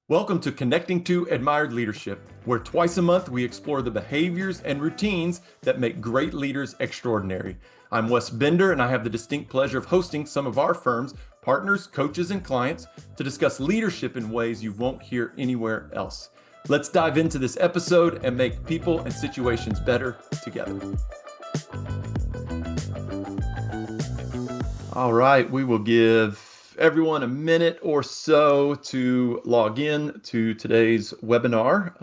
Welcome to Connecting to Admired Leadership, where twice a month we explore the behaviors and routines that make great leaders extraordinary. I'm Wes Bender, and I have the distinct pleasure of hosting some of our firm's partners, coaches, and clients to discuss leadership in ways you won't hear anywhere else. Let's dive into this episode and make people and situations better together. All right, we will give everyone a minute or so to log in to today's webinar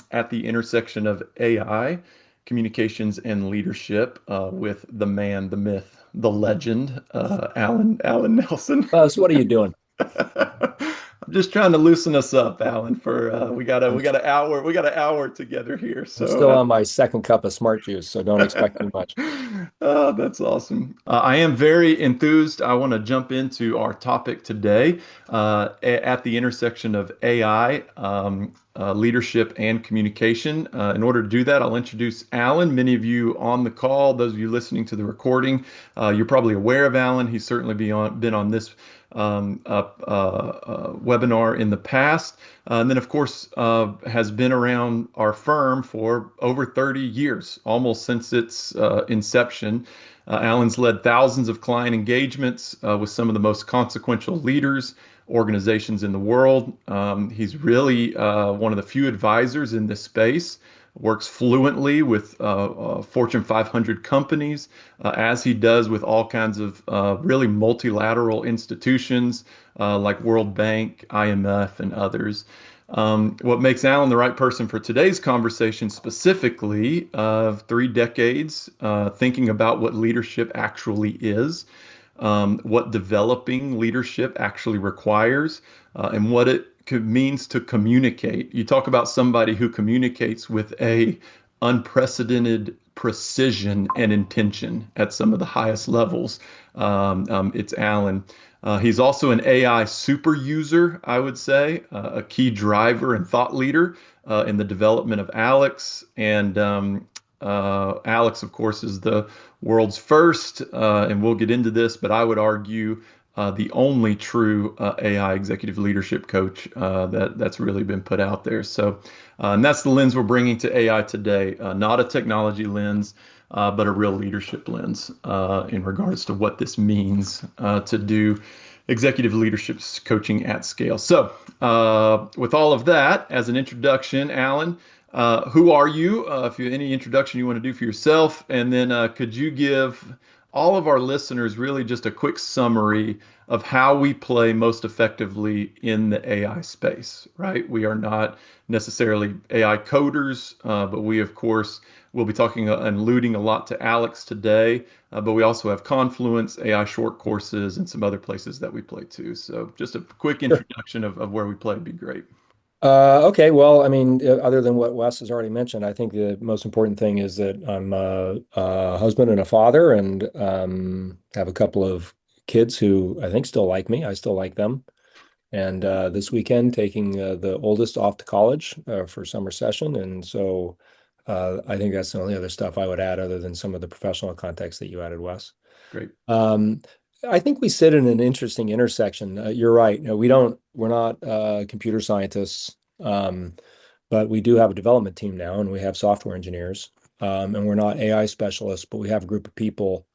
at the intersection of AI, communications, and leadership with the man, the myth, the legend, Alan Nelson. So what are you doing? I'm just trying to loosen us up, Alan. For we got I'm an hour together here. I'm still So on my second cup of smart juice, so don't expect too much. Oh, that's awesome. I am very enthused. I want to jump into our topic today at the intersection of AI, leadership, and communication. In order to do that, I'll introduce Alan. Many of you on the call, those of you listening to the recording, you're probably aware of Alan. He's certainly been on this webinar in the past. And then, of course, has been around our firm for over 30 years, almost since its inception. Alan's led thousands of client engagements with some of the most consequential leaders, organizations in the world. He's really one of the few advisors in this space, works fluently with Fortune 500 companies, as he does with all kinds of really multilateral institutions like World Bank, IMF, and others. What makes Alan the right person for today's conversation, specifically of 3 decades thinking about what leadership actually is, what developing leadership actually requires, and what it means to communicate. You talk about somebody who communicates with a unprecedented precision and intention at some of the highest levels. It's Alan. He's also an AI super user, I would say, a key driver and thought leader in the development of ALEX. And ALEX, of course, is the world's first, and we'll get into this, but I would argue the only true AI executive leadership coach that's really been put out there. So, and that's the lens we're bringing to AI today, not a technology lens, but a real leadership lens in regards to what this means to do executive leadership coaching at scale. So, with all of that as an introduction, Alan, who are you? If you any introduction you want to do for yourself, and then could you give all of our listeners really just a quick summary of how we play most effectively in the AI space, right? We are not necessarily AI coders, but we, of course, will be talking and alluding a lot to ALEX today, but we also have Confluence, AI short courses, and some other places that we play too. So just a quick Sure. introduction of where we play would be great. Okay, well, I mean, other than what Wes has already mentioned, I think the most important thing is that I'm a husband and a father, and have a couple of kids who I think still like me. I still like them. And this weekend, taking the oldest off to college for summer session, and so I think that's the only other stuff I would add, other than some of the professional context that you added, Wes. Great. Um, I think we sit in an interesting intersection. You're right. We're not computer scientists, um, but we do have a development team now, and we have software engineers. And we're not AI specialists, but we have a group of people.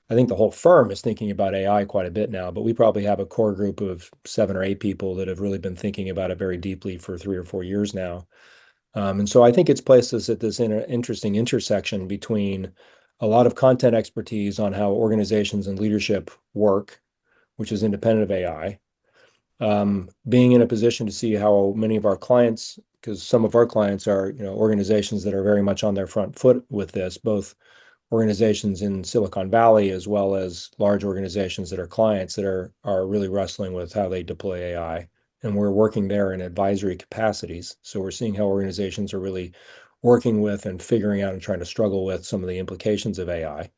I think the whole firm is thinking about AI quite a bit now, but we probably have a core group of 7 or 8 people that have really been thinking about it very deeply for 3 or 4 years now. And so I think it's placed us at this interesting intersection between a lot of content expertise on how organizations and leadership work, which is independent of AI, being in a position to see how many of our clients, because some of our clients are, organizations that are very much on their front foot with this, both organizations in Silicon Valley as well as large organizations that are clients that are really wrestling with how they deploy AI. And we're working there in advisory capacities. So we're seeing how organizations are really working with and figuring out and trying to struggle with some of the implications of AI.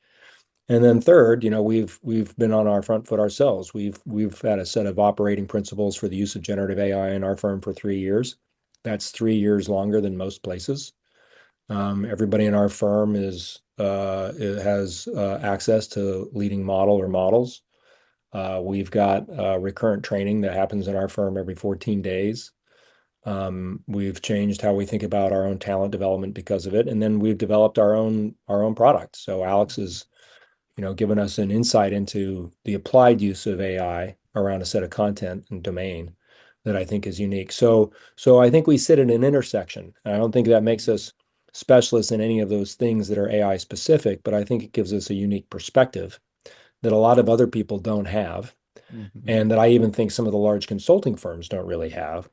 And then third, we've been on our front foot ourselves. We've had a set of operating principles for the use of generative AI in our firm for 3 years. That's 3 years longer than most places. Everybody in our firm has access to leading model or models. We've got recurrent training that happens in our firm every 14 days. We've changed how we think about our own talent development because of it, and then we've developed our own product. So Alex has, given us an insight into the applied use of AI around a set of content and domain that I think is unique. So I think we sit at an intersection. I don't think that makes us specialists in any of those things that are AI specific, but I think it gives us a unique perspective that a lot of other people don't have, Mhm. and that I even think some of the large consulting firms don't really have.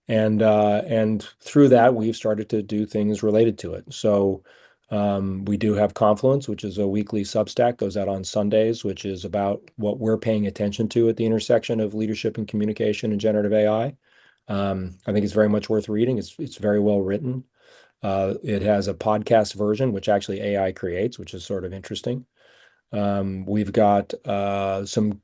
And through that, we've started to do things related to it. So we do have Confluence, which is a weekly Substack, goes out on Sundays, which is about what we're paying attention to at the intersection of leadership and communication and generative AI. I think it's very much worth reading. It's very well written. It has a podcast version, which actually AI creates, which is sort of interesting. We've got some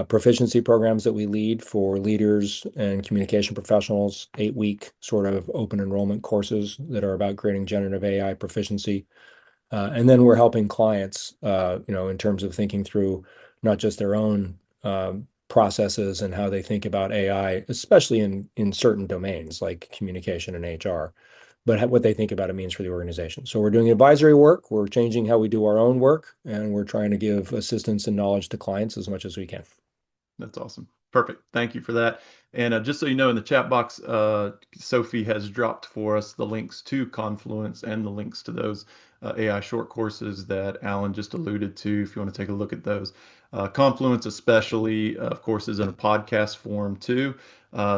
proficiency programs that we lead for leaders and communication professionals, 8-week sort of open enrollment courses that are about creating generative AI proficiency. And then we're helping clients, in terms of thinking through not just their own processes and how they think about AI, especially in certain domains like communication and HR, but what they think about it means for the organization. So we're doing advisory work, we're changing how we do our own work, and we're trying to give assistance and knowledge to clients as much as we can. That's awesome. Perfect. Thank you for that. And just so you know, in the chat box, Sophie has dropped for us the links to Confluence and the links to those AI short courses that Alan just alluded to, if you want to take a look at those. Confluence, especially, of course, is in a podcast form too.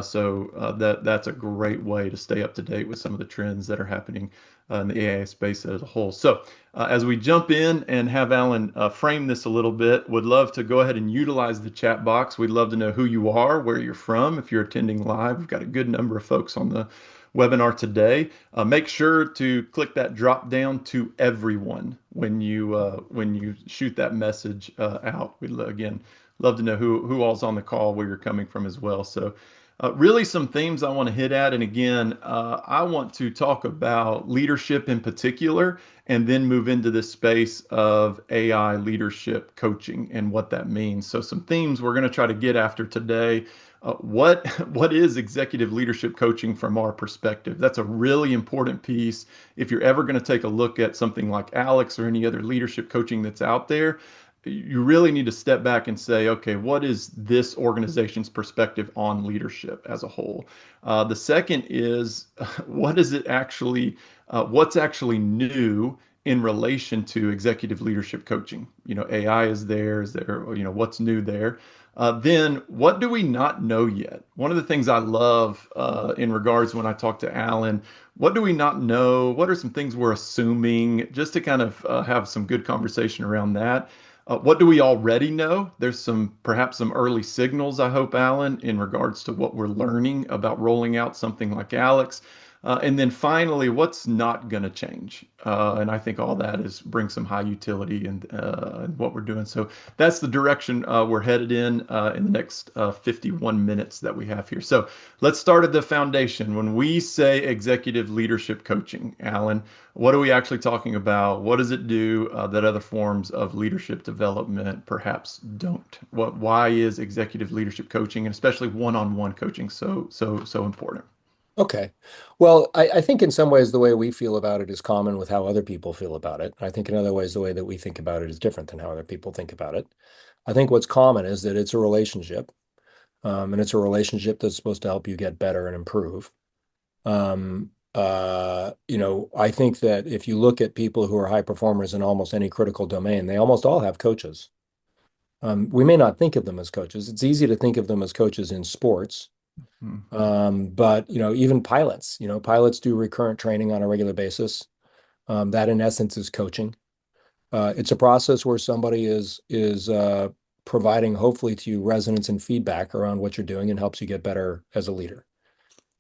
So that's a great way to stay up to date with some of the trends that are happening in the AI space as a whole. So as we jump in and have Alan frame this a little bit, would love to go ahead and utilize the chat box. We'd love to know who you are, where you're from. If you're attending live, we've got a good number of folks on the webinar today. Make sure to click that drop down to everyone when you shoot that message out. We'd again love to know who all's on the call, where you're coming from as well. So really, some themes I want to hit at. And again, I want to talk about leadership in particular, and then move into this space of AI leadership coaching and what that means. So, some themes we're going to try to get after today. What what is executive leadership coaching from our perspective? That's a really important piece. If you're ever going to take a look at something like Alex or any other leadership coaching that's out there, you really need to step back and say, okay, what is this organization's perspective on leadership as a whole? The second is, what is it actually, what's actually new in relation to executive leadership coaching? AI is there, what's new there? Then what do we not know yet? One of the things I love in regards when I talk to Alan, what do we not know? What are some things we're assuming? Just to kind of have some good conversation around that. What do we already know? There's perhaps some early signals, I hope, Alan, in regards to what we're learning about rolling out something like Alex. And then finally, what's not going to change? And I think all that is bring some high utility and what we're doing. So that's the direction we're headed in the next 51 minutes that we have here. So let's start at the foundation. When we say executive leadership coaching, Alan, what are we actually talking about? What does it do that other forms of leadership development perhaps don't? Why is executive leadership coaching, and especially one-on-one coaching, so important? Okay. Well, I think in some ways the way we feel about it is common with how other people feel about it. I think in other ways the way that we think about it is different than how other people think about it. I think what's common is that it's a relationship, and it's a relationship that's supposed to help you get better and improve. I think that if you look at people who are high performers in almost any critical domain, they almost all have coaches. We may not think of them as coaches. It's easy to think of them as coaches in sports. Hmm. But even pilots, pilots do recurrent training on a regular basis. That in essence is coaching. It's a process where somebody is providing hopefully to you resonance and feedback around what you're doing and helps you get better as a leader.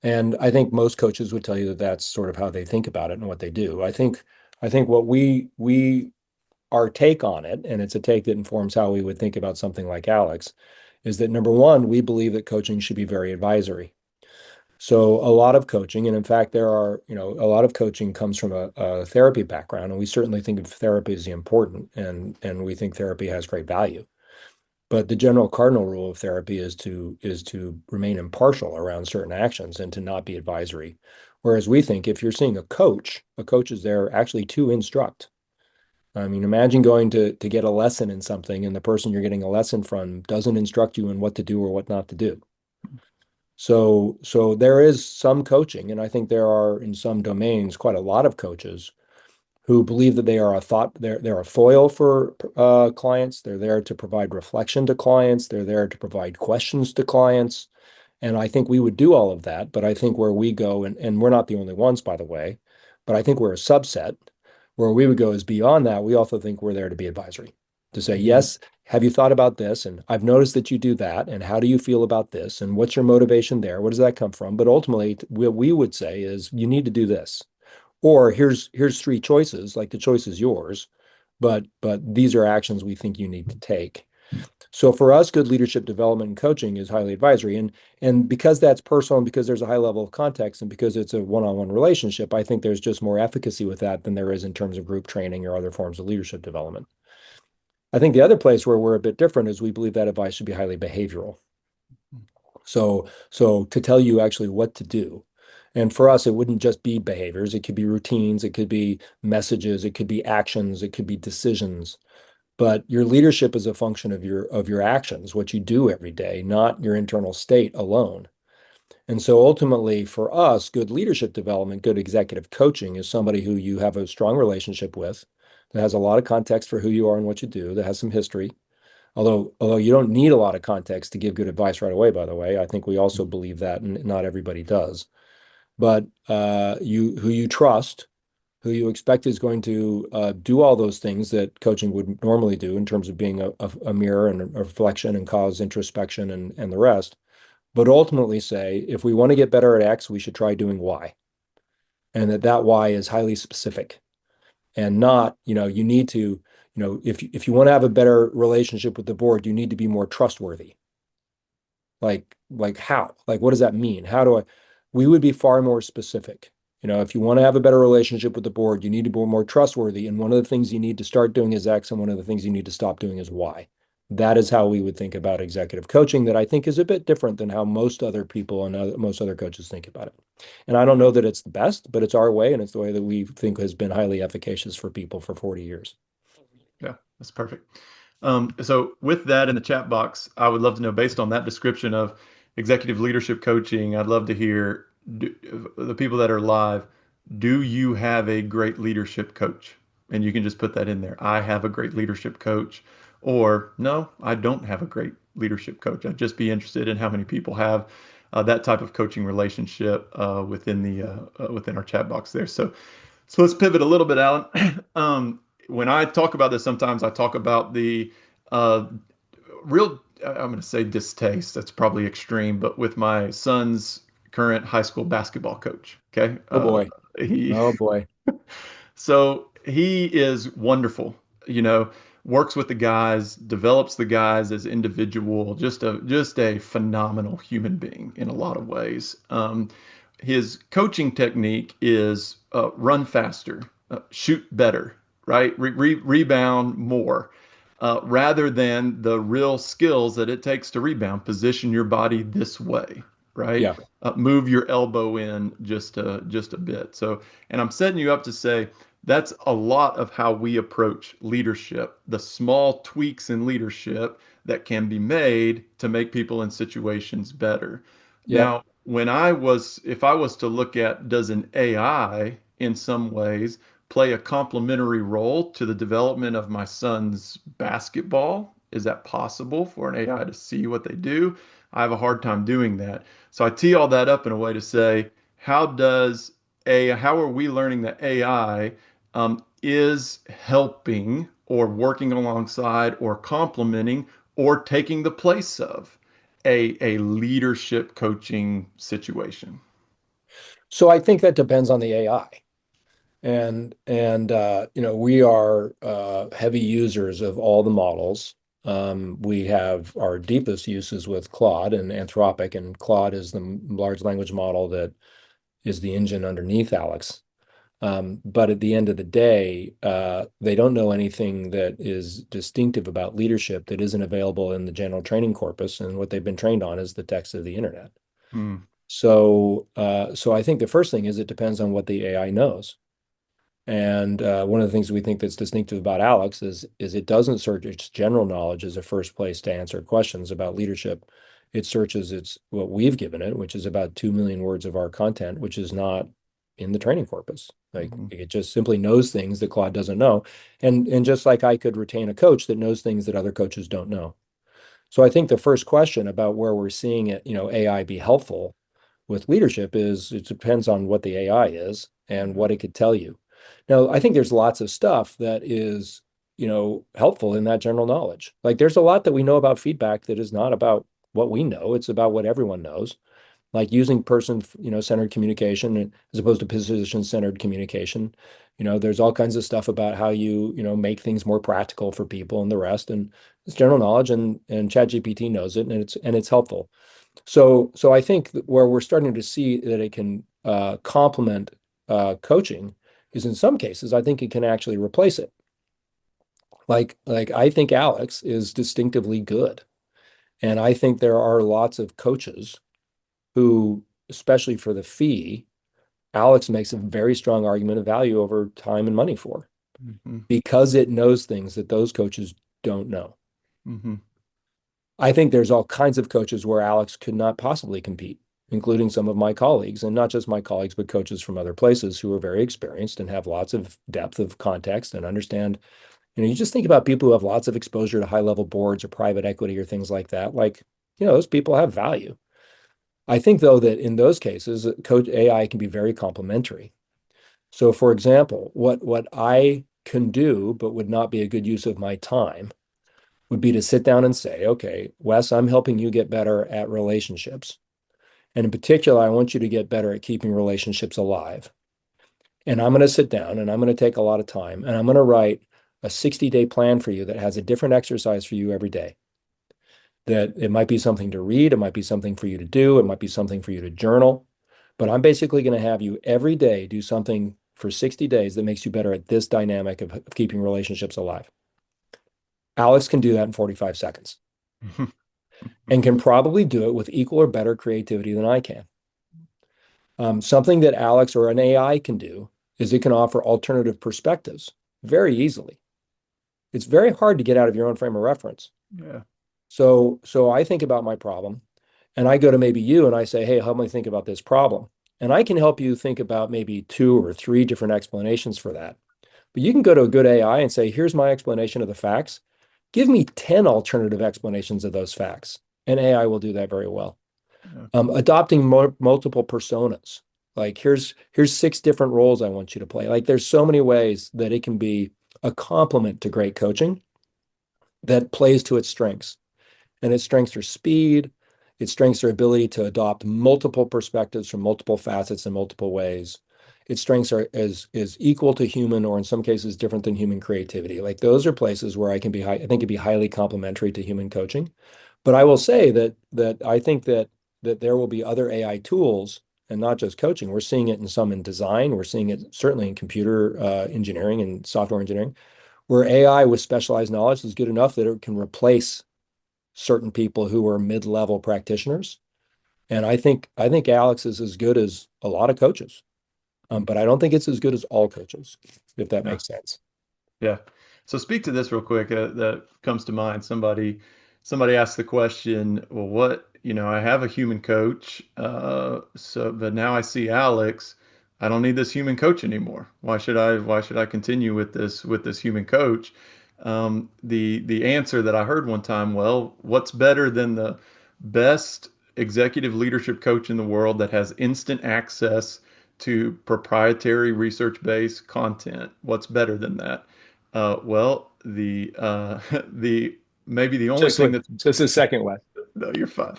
And I think most coaches would tell you that that's sort of how they think about it and what they do. I think what we our take on it, and it's a take that informs how we would think about something like Alex, is that number one, we believe that coaching should be very advisory. So a lot of coaching, and in fact, a lot of coaching comes from a therapy background, and we certainly think of therapy as important, and we think therapy has great value. But the general cardinal rule of therapy is to remain impartial around certain actions and to not be advisory. Whereas we think if you're seeing a coach is there actually to instruct. I mean, imagine going to get a lesson in something and the person you're getting a lesson from doesn't instruct you in what to do or what not to do. So there is some coaching, and I think there are in some domains quite a lot of coaches who believe that they are they're a foil for clients. They're there to provide reflection to clients. They're there to provide questions to clients. And I think we would do all of that. But I think where we go, and we're not the only ones, by the way, but I think we're a subset. Where we would go is beyond that. We also think we're there to be advisory, to say, Mhm. yes, have you thought about this? And I've noticed that you do that. And how do you feel about this? And what's your motivation there? Where does that come from? But ultimately, what we would say is you need to do this. Or here's three choices, like the choice is yours, but these are actions we think you need to take. So for us, good leadership development and coaching is highly advisory. And because that's personal and because there's a high level of context and because it's a one-on-one relationship, I think there's just more efficacy with that than there is in terms of group training or other forms of leadership development. I think the other place where we're a bit different is we believe that advice should be highly behavioral. So to tell you actually what to do. And for us, it wouldn't just be behaviors. It could be routines, it could be messages, it could be actions, it could be decisions. But your leadership is a function of your actions, what you do every day, not your internal state alone. And so ultimately for us, good leadership development, good executive coaching is somebody who you have a strong relationship with, that has a lot of context for who you are and what you do, that has some history. Although you don't need a lot of context to give good advice right away, by the way. I think we also believe that, and not everybody does. But you who you trust, who you expect is going to do all those things that coaching would normally do in terms of being a mirror and a reflection and cause introspection and the rest. But ultimately say, if we want to get better at X, we should try doing Y. And that Y is highly specific and not, you need to, if you want to have a better relationship with the board, you need to be more trustworthy. Like how? Like, what does that mean? We would be far more specific. If you want to have a better relationship with the board, you need to be more trustworthy. And one of the things you need to start doing is X, and one of the things you need to stop doing is Y. That is how we would think about executive coaching, that I think is a bit different than how most other people and most other coaches think about it. And I don't know that it's the best, but it's our way, and it's the way that we think has been highly efficacious for people for 40 years. Yeah, that's perfect. So with that in the chat box, I would love to know, based on that description of executive leadership coaching, I'd love to hear do, the people that are live, do you have a great leadership coach? And you can just put that in there. I have a great leadership coach. Or no, I don't have a great leadership coach. I'd just be interested in how many people have that type of coaching relationship within our chat box there. So let's pivot a little bit, Alan. When I talk about this, sometimes I talk about the uh, real, I'm going to say distaste. That's probably extreme, but with my son's current high school basketball coach. Okay. Oh boy. He, Oh boy. so he is wonderful, you know, works with the guys, develops the guys as individual, just a phenomenal human being in a lot of ways. His coaching technique is run faster, shoot better, right? Rebound more, rather than the real skills that it takes to rebound. Position your body this way, right? Yeah. Move your elbow in just a bit. So, and I'm setting you up to say that's a lot of how we approach leadership. The small tweaks in leadership that can be made to make people in situations better. Yep. Now, if I was to look at, does an AI in some ways play a complementary role to the development of my son's basketball? Is that possible for an AI to see what they do? I have a hard time doing that. So I tee all that up in a way to say, how are we learning that AI is helping or working alongside or complementing or taking the place of a leadership coaching situation? So I think that depends on the AI. We are heavy users of all the models. We have our deepest uses with Claude and Anthropic, and Claude is the large language model that is the engine underneath Alex. But at the end of the day, they don't know anything that is distinctive about leadership that isn't available in the general training corpus. And what they've been trained on is the text of the internet. Mm, So I think the first thing is it depends on what the AI knows. And one of the things we think that's distinctive about Alex is it doesn't search its general knowledge as a first place to answer questions about leadership. It searches its what we've given it, which is about 2 million words of our content, which is not in the training corpus. Like mhm, it just simply knows things that Claude doesn't know. And just like I could retain a coach that knows things that other coaches don't know. So I think the first question about where we're seeing it, AI be helpful with leadership is it depends on what the AI is and yeah, what it could tell you. Now, I think there's lots of stuff that is, helpful in that general knowledge. Like there's a lot that we know about feedback that is not about what we know, it's about what everyone knows. Like using centered communication as opposed to position centered communication. There's all kinds of stuff about how make things more practical for people and the rest. And it's general knowledge and ChatGPT knows it and it's helpful. So I think where we're starting to see that it can complement coaching is in some cases, I think it can actually replace it. Like I think Alex is distinctively good. And I think there are lots of coaches who, especially for the fee, Alex makes a very strong argument of value over time and money for mhm, because it knows things that those coaches don't know. mhm, I think there's all kinds of coaches where Alex could not possibly compete, including some of my colleagues, and not just my colleagues, but coaches from other places who are very experienced and have lots of depth of context and understand. You just think about people who have lots of exposure to high level boards or private equity or things like that. Like, those people have value. I think, though, that in those cases, coach AI can be very complementary. So, for example, what I can do, but would not be a good use of my time, would be to sit down and say, okay, Wes, I'm helping you get better at relationships. And in particular, I want you to get better at keeping relationships alive. And I'm going to sit down and I'm going to take a lot of time and I'm going to write a 60-day plan for you that has a different exercise for you every day. That it might be something to read, it might be something for you to do, it might be something for you to journal. But I'm basically going to have you every day do something for 60 days that makes you better at this dynamic of keeping relationships alive. Alex can do that in 45 seconds mhm, and can probably do it with equal or better creativity than I can. Something that Alex or an AI can do is it can offer alternative perspectives very easily. It's very hard to get out of your own frame of reference. yeah, So I think about my problem and I go to maybe you and I say, hey, help me think about this problem. And I can help you think about maybe two or three different explanations for that. But you can go to a good AI and say, here's my explanation of the facts. Give me 10 alternative explanations of those facts. And AI will do that very well. yeah, Adopting multiple personas. Like here's six different roles I want you to play. Like there's so many ways that it can be a complement to great coaching that plays to its strengths. And its strengths are speed, its strengths are ability to adopt multiple perspectives from multiple facets in multiple ways. Its strengths are is equal to human, or in some cases different than human creativity. Like those are places where I think it'd be highly complementary to human coaching. But I will say that I think that there will be other AI tools and not just coaching. We're seeing it in some in design. We're seeing it certainly in computer engineering and software engineering, where AI with specialized knowledge is good enough that it can replace certain people who are mid-level practitioners. And I think Alex is as good as a lot of coaches, but I don't think it's as good as all coaches, if that yeah. makes sense. Yeah. So speak to this real quick. That comes to mind. Somebody asked the question, well, I have a human coach, but now I see Alex. I don't need this human coach anymore. Why should I continue with this human coach? The answer that I heard one time, well, what's better than the best executive leadership coach in the world that has instant access to proprietary research-based content? What's better than that? Well, the maybe the only Just thing look, that's just a second, Wes. no, you're fine.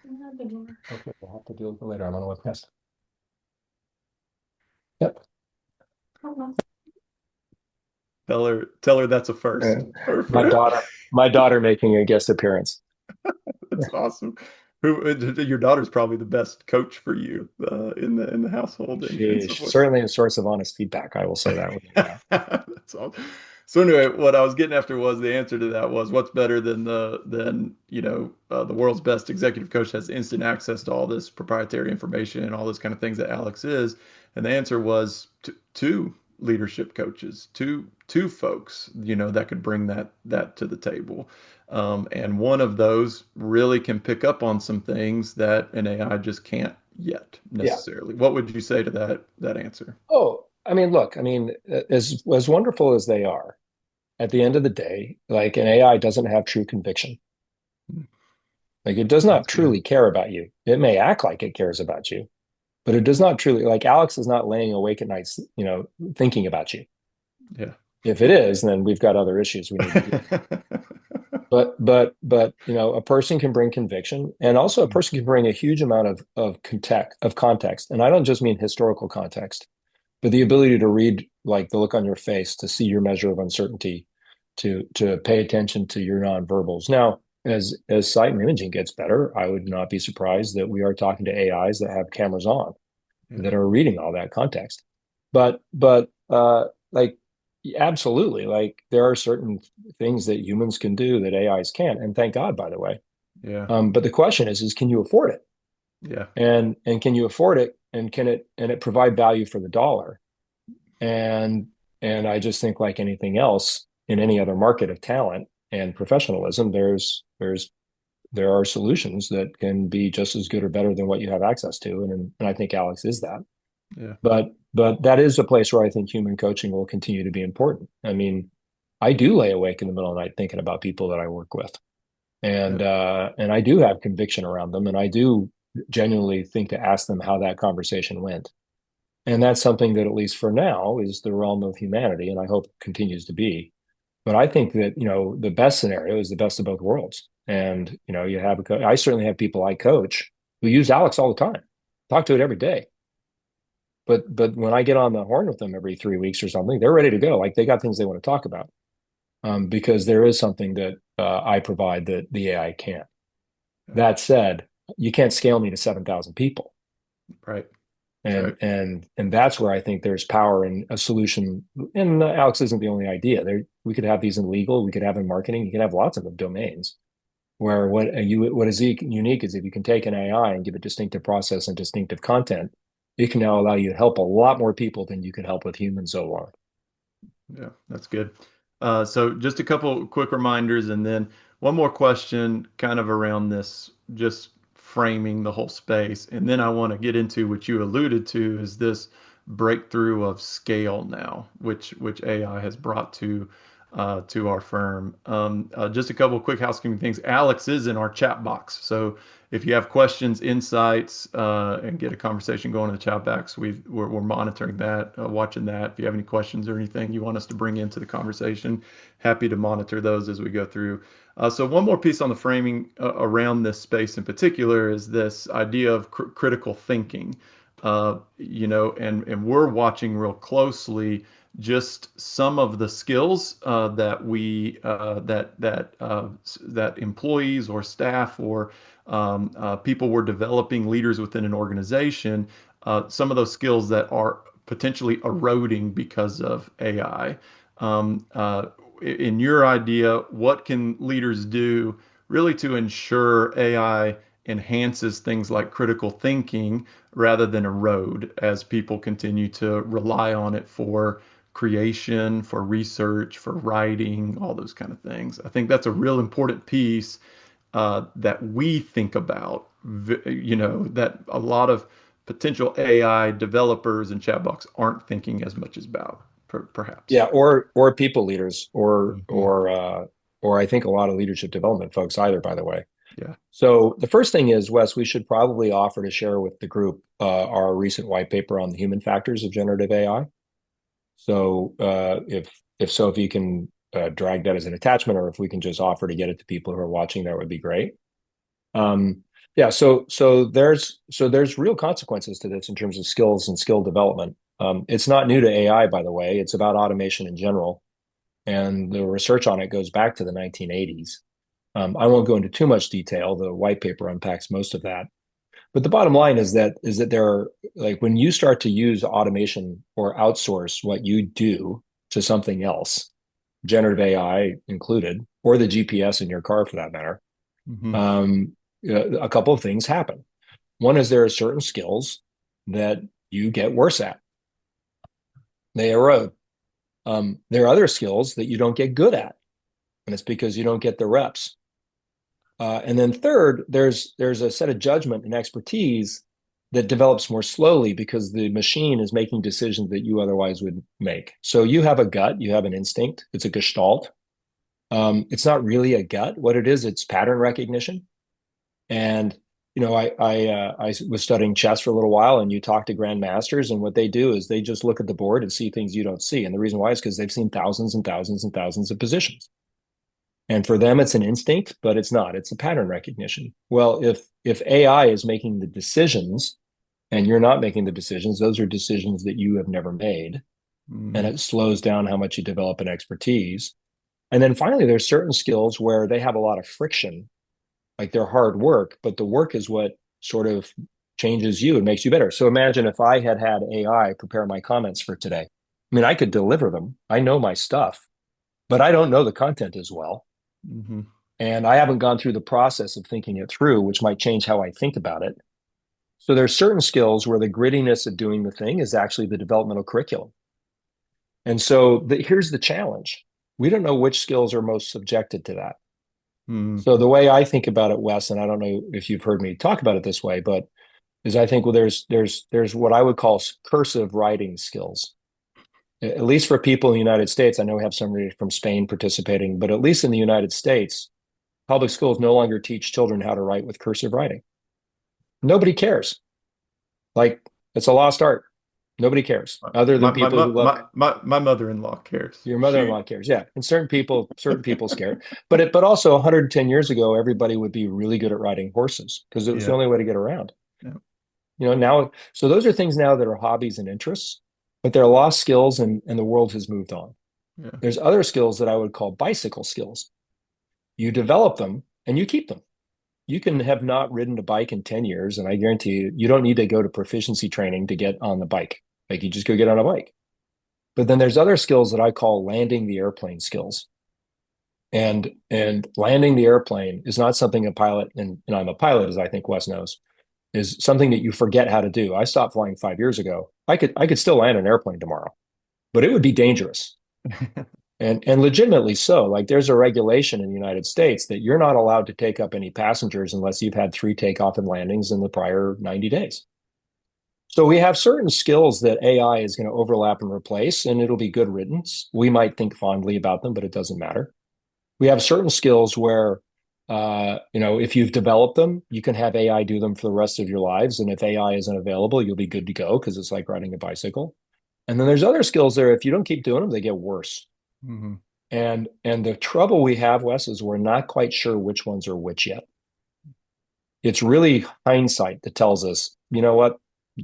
Okay, we'll have to deal with it later. I'm on a webcast. Yep. Tell her that's a Uh, first. my Perfect. daughter, my daughter making a guest appearance. That's awesome. Your daughter's probably the best coach for you in the household and so She's forth. certainly a source of honest feedback. I will say that without a doubt. That's all. So anyway, what I was getting after was the answer to that was what's better than the world's best executive coach has instant access to all this proprietary information and all those kind of things that Alex is, and the answer was two leadership coaches, two folks that could bring that to the table, and one of those really can pick up on some things that an AI just can't yet Yeah. necessarily. What would you say to that answer? Oh, I mean, look, I mean, as wonderful as they are, at the end of the day, like an AI doesn't have true conviction. Like it does not That's good. truly care about you. It may act like it cares about you, but it does not truly, like Alex is not laying awake at nights, thinking about you. Yeah. If it is, then we've got other issues we need to deal with. But a person can bring conviction, and also a person can bring a huge amount of context. And I don't just mean historical context, but the ability to read like the look on your face, to see your measure of uncertainty, to pay attention to your nonverbals. Now, as sight and imaging gets better, I would not be surprised that we are talking to AIs that have cameras on Yeah. that are reading all that context. But like absolutely, like there are certain things that humans can do that AIs can't, and thank God, by the way. Yeah. But the question is can you afford it? Yeah. And can you afford it? And can it provide value for the dollar? And and I just think like anything else in any other market of talent and professionalism, there are solutions that can be just as good or better than what you have access to. And I think Alex is that. Yeah. But that is a place where I think human coaching will continue to be important. I mean, I do lay awake in the middle of the night thinking about people that I work with. Yeah. And I do have conviction around them, and I do genuinely think to ask them how that conversation went. And that's something that, at least for now, is the realm of humanity, and I hope continues to be. But I think that, the best scenario is the best of both worlds. And, you have I certainly have people I coach who use Alex all the time, talk to it every day. But when I get on the horn with them every 3 weeks or something, they're ready to go. Like they got things they want to talk about, because there is something that I provide that the AI can't. Yeah. That said, you can't scale me to 7,000 people. Right. And Right. and that's where I think there's power in a solution. And Alex isn't the only idea. There, we could have these in legal, we could have in marketing, you could have lots of them domains where what is unique is if you can take an AI and give it distinctive process and distinctive content, it can now allow you to help a lot more people than you could help with humans so far. Yeah. That's good. So just a couple quick reminders and then one more question kind of around this, just framing the whole space. And then I want to get into what you alluded to is this breakthrough of scale now, which AI has brought to our firm. Just a couple of quick housekeeping things. Alex is in our chat box, so if you have questions, insights, and get a conversation going in the chat box, we're monitoring that, watching that. If you have any questions or anything you want us to bring into the conversation, happy to monitor those as we go through. So one more piece on the framing around this space in particular is this idea of critical thinking. And we're watching real closely just some of the skills that employees or staff or people were developing, leaders within an organization, some of those skills that are potentially eroding because of AI. In your idea, what can leaders do really to ensure AI enhances things like critical thinking rather than erode as people continue to rely on it for creation, for research, for writing, all those kind of things? I think that's a real important piece that we think about, that a lot of potential AI developers and chatbots aren't thinking as much about, perhaps. Yeah, or people leaders, Mhm. or I think a lot of leadership development folks either, by the way. Yeah. So the first thing is, Wes, we should probably offer to share with the group our recent white paper on the human factors of generative AI. So if you can drag that as an attachment, or if we can just offer to get it to people who are watching, that would be great. Yeah, so there's real consequences to this in terms of skills and skill development. It's not new to AI, by the way. It's about automation in general, and the research on it goes back to the 1980s. I won't go into too much detail. The white paper unpacks most of that. But the bottom line is that there are, like, when you start to use automation or outsource what you do to something else, generative AI included, or the GPS in your car for that matter, Hmm. um, a couple of things happen. One is there are certain skills that you get worse at; they erode. There are other skills that you don't get good at, and it's because you don't get the reps. And then third, there's a set of judgment and expertise that develops more slowly because the machine is making decisions that you otherwise would make. So you have a gut, you have an instinct. It's a gestalt. It's not really a gut. What it is, it's pattern recognition. And I was studying chess for a little while, and you talk to grandmasters, and what they do is they just look at the board and see things you don't see. And the reason why is because they've seen thousands and thousands and thousands of positions. And for them, it's an instinct, but it's not. It's a pattern recognition. Well, if AI is making the decisions and you're not making the decisions, those are decisions that you have never made, and Hmm. it slows down how much you develop an expertise. And then finally, there's certain skills where they have a lot of friction, like they're hard work, but the work is what sort of changes you and makes you better. So imagine if I had had AI prepare my comments for today. I mean, I could deliver them. I know my stuff, but I don't know the content as well. Hmm. And I haven't gone through the process of thinking it through, which might change how I think about it. So there's certain skills where the grittiness of doing the thing is actually the developmental curriculum. And so here's the challenge. We don't know which skills are most subjected to that. Hmm. So the way I think about it, Wes, and I don't know if you've heard me talk about it this way, but is I think, well, there's what I would call cursive writing skills. At least for people in the United States, I know we have somebody from Spain participating, but at least in the United States, public schools no longer teach children how to write with cursive writing. Nobody cares. Like, it's a lost art. Nobody cares other My than my people who mo- love my mother-in-law cares. your She, mother-in-law cares. Yeah. And certain people scared. But also 110 years ago, everybody would be really good at riding horses because it was the yeah, only way to get around. yeah, Now, so those are things now that are hobbies and interests, but they're lost skills, and the world has moved on. yeah. There's other skills that I would call bicycle skills. You develop them and you keep them. You can have not ridden a bike in 10 years, and I guarantee you, you don't need to go to proficiency training to get on the bike. Like, you just go get on a bike. But then there's other skills that I call landing the airplane skills. And landing the airplane is not something a pilot, and I'm a pilot, as I think Wes knows, is something that you forget how to do. I stopped flying 5 years ago. I could still land an airplane tomorrow, but it would be dangerous. And legitimately so. Like, there's a regulation in the United States that you're not allowed to take up any passengers unless you've had 3 takeoff and landings in the prior 90 days. So we have certain skills that AI is going to overlap and replace, and it'll be good riddance. We might think fondly about them, but it doesn't matter. We have certain skills where, if you've developed them, you can have AI do them for the rest of your lives. And if AI isn't available, you'll be good to go because it's like riding a bicycle. And then there's other skills there. If you don't keep doing them, they get worse. Hmm. And the trouble we have, Wes, is we're not quite sure which ones are which yet. It's really hindsight that tells us, you know what,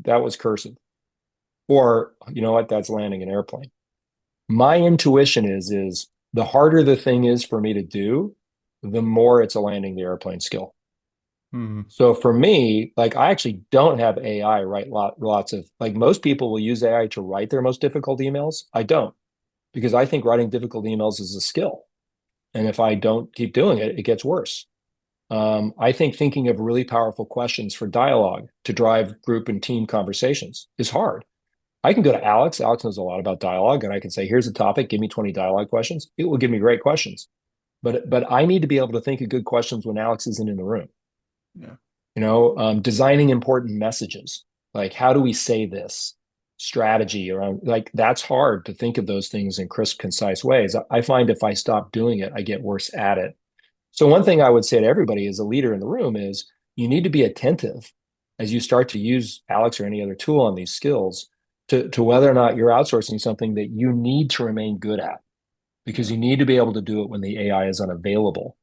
that was cursive, or you know what, that's landing an airplane. My intuition is the harder the thing is for me to do, the more it's a landing the airplane skill. Hmm. So for me, like, I actually don't have AI write lots of, like, most people will use AI to write their most difficult emails. I don't, because I think writing difficult emails is a skill. And if I don't keep doing it, it gets worse. I think thinking of really powerful questions for dialogue to drive group and team conversations is hard. I can go to Alex. Alex knows a lot about dialogue, and I can say, "Here's a topic. Give me 20 dialogue questions." It will give me great questions. But I need to be able to think of good questions when Alex isn't in the room. Yeah. Designing important messages, like, how do we say this? Strategy around, like, that's hard to think of those things in crisp, concise ways. I find if I stop doing it, I get worse at it. So one thing I would say to everybody as a leader in the room is you need to be attentive as you start to use Alex or any other tool on these skills to whether or not you're outsourcing something that you need to remain good at, because Yeah. you need to be able to do it when the AI is unavailable.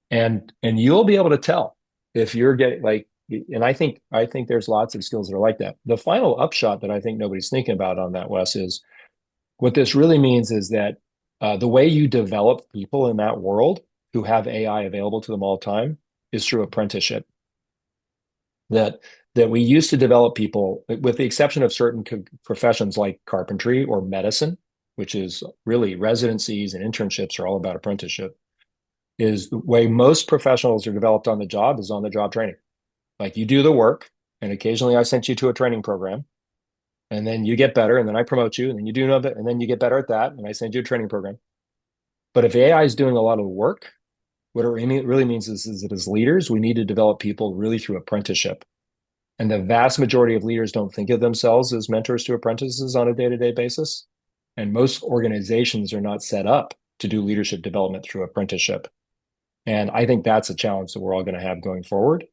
And you'll be able to tell if you're getting, like, and I think there's lots of skills that are like that. The final upshot that I think nobody's thinking about on that, Wes, is what this really means is that the way you develop people in that world who have AI available to them all the time is through apprenticeship. That that we used to develop people, with the exception of certain professions like carpentry or medicine, which is really residencies and internships are all about apprenticeship, is the way most professionals are developed on the job is on the job training. Like you do the work, and occasionally I sent you to a training program, and then you get better, and then I promote you, and then you do another, and then you get better at that, and I send you a training program. But if AI is doing a lot of the work, what it really means is that as leaders, we need to develop people really through apprenticeship. And the vast majority of leaders don't think of themselves as mentors to apprentices on a day-to-day basis. And most organizations are not set up to do leadership development through apprenticeship. And I think that's a challenge that we're all going to have going forward.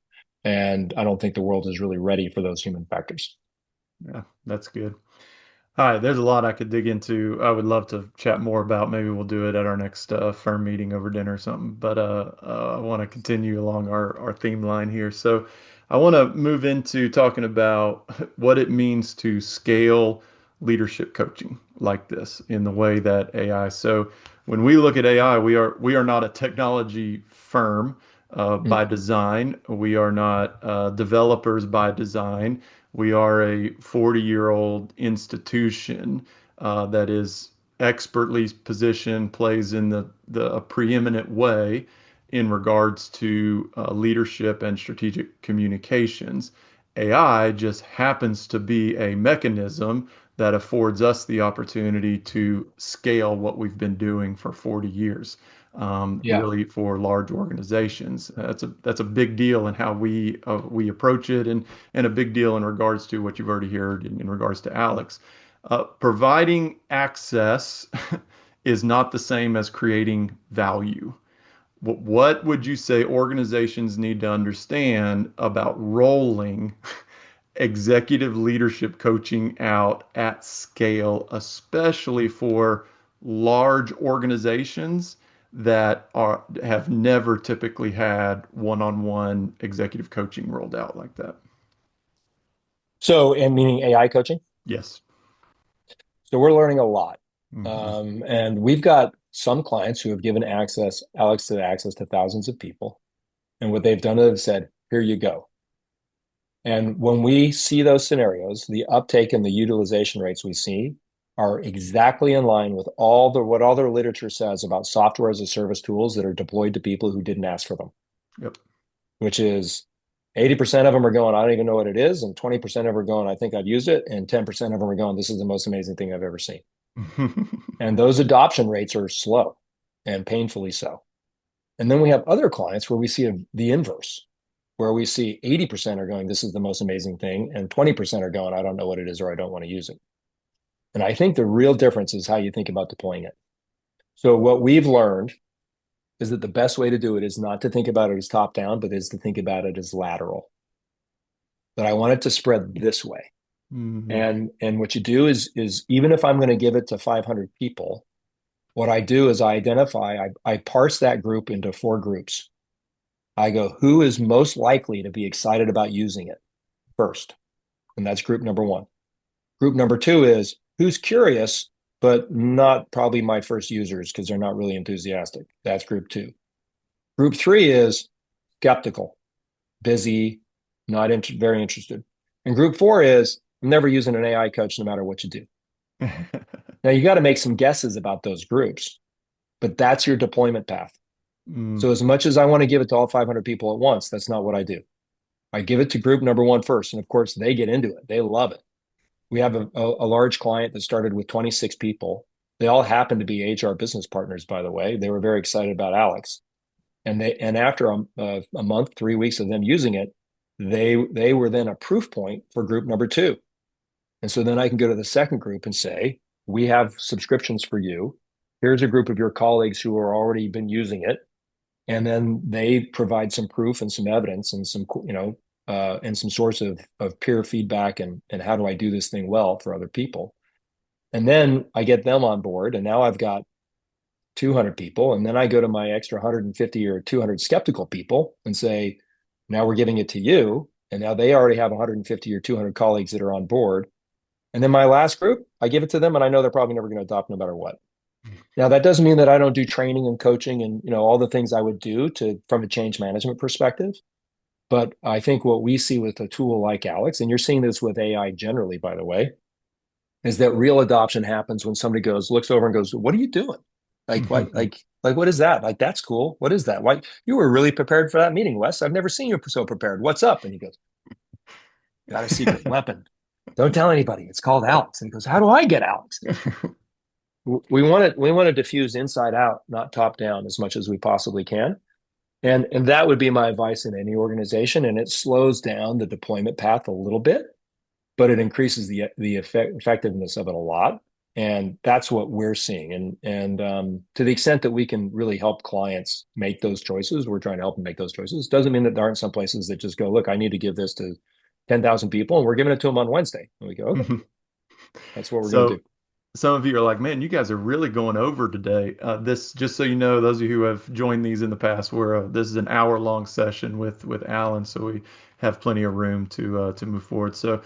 And I don't think the world is really ready for those human factors. Yeah, that's good. All right, there's a lot I could dig into. I would love to chat more about. Maybe we'll do it at our next firm meeting over dinner or something. But I want to continue along our theme line here. So I want to move into talking about what it means to scale leadership coaching like this in the way that AI. So when we look at AI, we are not a technology firm by Mm. design. We are not developers by design. We are a 40-year-old institution that is expertly positioned, plays in the a preeminent way in regards to leadership and strategic communications. AI just happens to be a mechanism that affords us the opportunity to scale what we've been doing for 40 years, Yeah. really for large organizations. That's a big deal in how we approach it, and a big deal in regards to what you've already heard in regards to Alex. Providing access is not the same as creating value. What would you say organizations need to understand about rolling executive leadership coaching out at scale, especially for large organizations that have never typically had one-on-one executive coaching rolled out like that? So, and meaning AI coaching. Yes. So we're learning a lot. Hmm. And we've got some clients who have given Alex to access to thousands of people. And what they've done is said, here you go. And when we see those scenarios, the uptake and the utilization rates we see are exactly in line with what all their literature says about software as a service tools that are deployed to people who didn't ask for them, Yep. which is 80% of them are going, I don't even know what it is, and 20% of them are going, I think I've used it, and 10% of them are going, this is the most amazing thing I've ever seen. And those adoption rates are slow and painfully so. And then we have other clients where we see the inverse, where we see 80% are going, this is the most amazing thing, and 20% are going, I don't know what it is or I don't want to use it. And I think the real difference is how you think about deploying it. So what we've learned is that the best way to do it is not to think about it as top down, but is to think about it as lateral. That I want it to spread this way. Hmm. And what you do is even if I'm going to give it to 500 people, what I do is I parse that group into four groups. I go, who is most likely to be excited about using it first? And that's group number one. Group number two is who's curious, but not probably my first users because they're not really enthusiastic. That's group two. Group three is skeptical, busy, not very interested. And group four is I'm never using an AI coach no matter what you do. Now you got to make some guesses about those groups, but that's your deployment path. Mm. So as much as I want to give it to all 500 people at once, that's not what I do. I give it to group number one first. And of course, they get into it. They love it. We have a large client that started with 26 people. They all happen to be HR business partners, by the way. They were very excited about Alex. And after a month, 3 weeks of them using it, they were then a proof point for group number two. And so then I can go to the second group and say, we have subscriptions for you. Here's a group of your colleagues who are already been using it. And then they provide some proof and some evidence and some, and some source of peer feedback and how do I do this thing well for other people. And then I get them on board. And now I've got 200 people. And then I go to my extra 150 or 200 skeptical people and say, now we're giving it to you. And now they already have 150 or 200 colleagues that are on board. And then my last group, I give it to them and I know they're probably never going to adopt no matter what. Now, that doesn't mean that I don't do training and coaching and all the things I would do to from a change management perspective. But I think what we see with a tool like Alex, and you're seeing this with AI generally, by the way, is that real adoption happens when somebody looks over and goes, "What are you doing? Like, why? Like, what is that? Like, that's cool. What is that? Like, you were really prepared for that meeting, Wes. I've never seen you so prepared. What's up?" And he goes, "Got a secret weapon. Don't tell anybody. It's called Alex." And he goes, "How do I get Alex?" We want to diffuse inside out, not top down, as much as we possibly can. And that would be my advice in any organization. And it slows down the deployment path a little bit, but it increases the effectiveness of it a lot. And that's what we're seeing. And to the extent that we can really help clients make those choices, we're trying to help them make those choices. Doesn't mean that there aren't some places that just go, look, I need to give this to 10,000 people, and we're giving it to them on Wednesday. And we go, okay, that's what we're going to So do. some of you are like, man, you guys are really going over today. This, just so you know, those of you who have joined these in the past, this is an hour-long session with Alan, so we have plenty of room to move forward. So,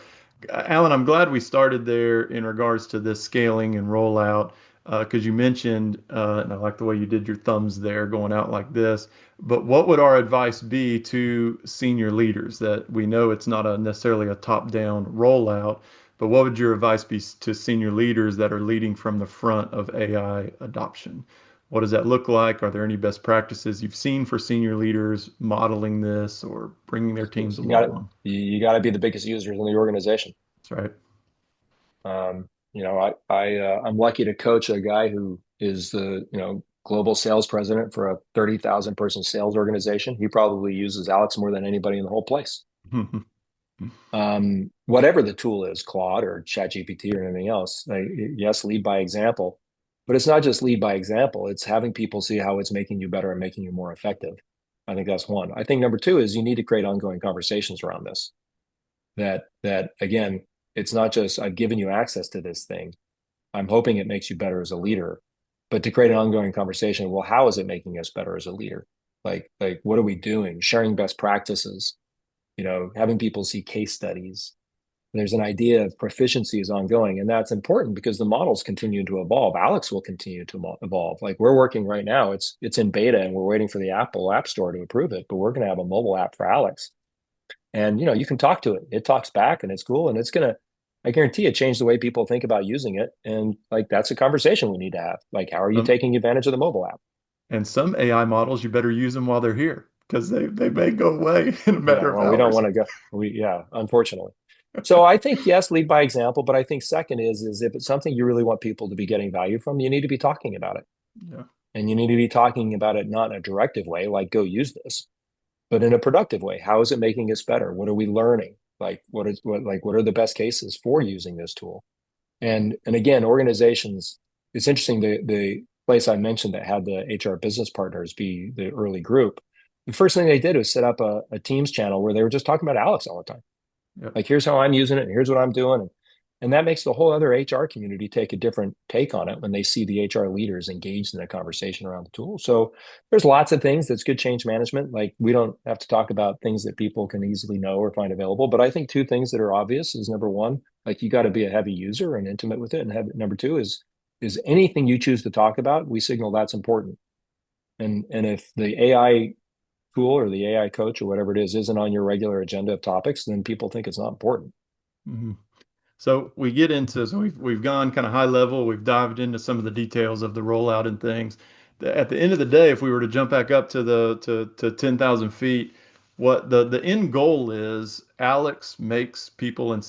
Alan, I'm glad we started there in regards to this scaling and rollout, because you mentioned, and I like the way you did your thumbs there, going out like this. But what would our advice be to senior leaders that we know it's not necessarily a top-down rollout? But what would your advice be to senior leaders that are leading from the front of AI adoption? What does that look like? Are there any best practices you've seen for senior leaders modeling this or bringing their teams You got to along? you got to be the biggest users in the organization. That's right. I'm lucky to coach a guy who is the global sales president for a 30,000 person sales organization. He probably uses Alex more than anybody in the whole place. Whatever the tool is, Claude or ChatGPT or anything else. Yes, lead by example, but it's not just lead by example. It's having people see how it's making you better and making you more effective. I think that's one. I think number two is you need to create ongoing conversations around this. That again, it's not just I've given you access to this thing. I'm hoping it makes you better as a leader, but to create an ongoing conversation. Well, how is it making us better as a leader? Like what are we doing? Sharing best practices. Having people see case studies. There's an idea of proficiency is ongoing, and that's important because the models continue to evolve. Alex will continue to evolve. Like we're working right now, it's in beta, and we're waiting for the Apple App Store to approve it. But we're going to have a mobile app for Alex, and you can talk to it. It talks back, and it's cool, and it's gonna, I guarantee it, change the way people think about using it. And like that's a conversation we need to have. Like, how are you Um, taking advantage of the mobile app? and some AI models, you better use them while they're here because they may go away in a Yeah, matter of well, we don't hours. want to go. Yeah, unfortunately. So I think yes, lead by example, but I think second is if it's something you really want people to be getting value from, you need to be talking about it. Yeah. And you need to be talking about it not in a directive way, like go use this, but in a productive way. How is it making us better? What are we learning? Like what are the best cases for using this tool? And again, organizations, it's interesting the place I mentioned that had the HR business partners be the early group. The first thing they did was set up a Teams channel where they were just talking about Alex all the time. Yep. Like, here's how I'm using it, and here's what I'm doing. And that makes the whole other HR community take a different take on it when they see the HR leaders engaged in a conversation around the tool. So there's lots of things that's good change management. Like we don't have to talk about things that people can easily know or find available. But I think two things that are obvious is number one, like you got to be a heavy user and intimate with it. And number two is anything you choose to talk about, we signal that's important. And if the AI tool or the AI coach or whatever it is isn't on your regular agenda of topics, then people think it's not important. hmm So we've gone kind of high level. We've dived into some of the details of the rollout and things. At the end of the day, if we were to jump back up to 10,000 feet, what the end goal is, Alex makes people in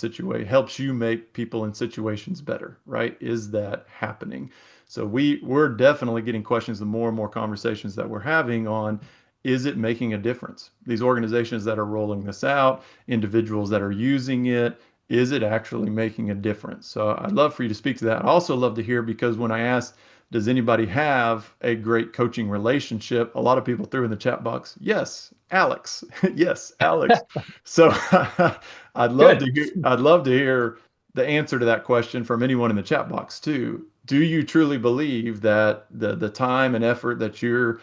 helps you make people in situations better, right? Is that happening? So we're definitely getting questions the more and more conversations that we're having on, is it making a difference? These organizations that are rolling this out, individuals that are using it, is it actually making a difference? So I'd love for you to speak to that. I also love to hear, because when I asked, does anybody have a great coaching relationship? A lot of people threw in the chat box, yes, Alex. Yes, Alex. So Good. I'd love to hear the answer to that question from anyone in the chat box too. Do you truly believe that the time and effort that you're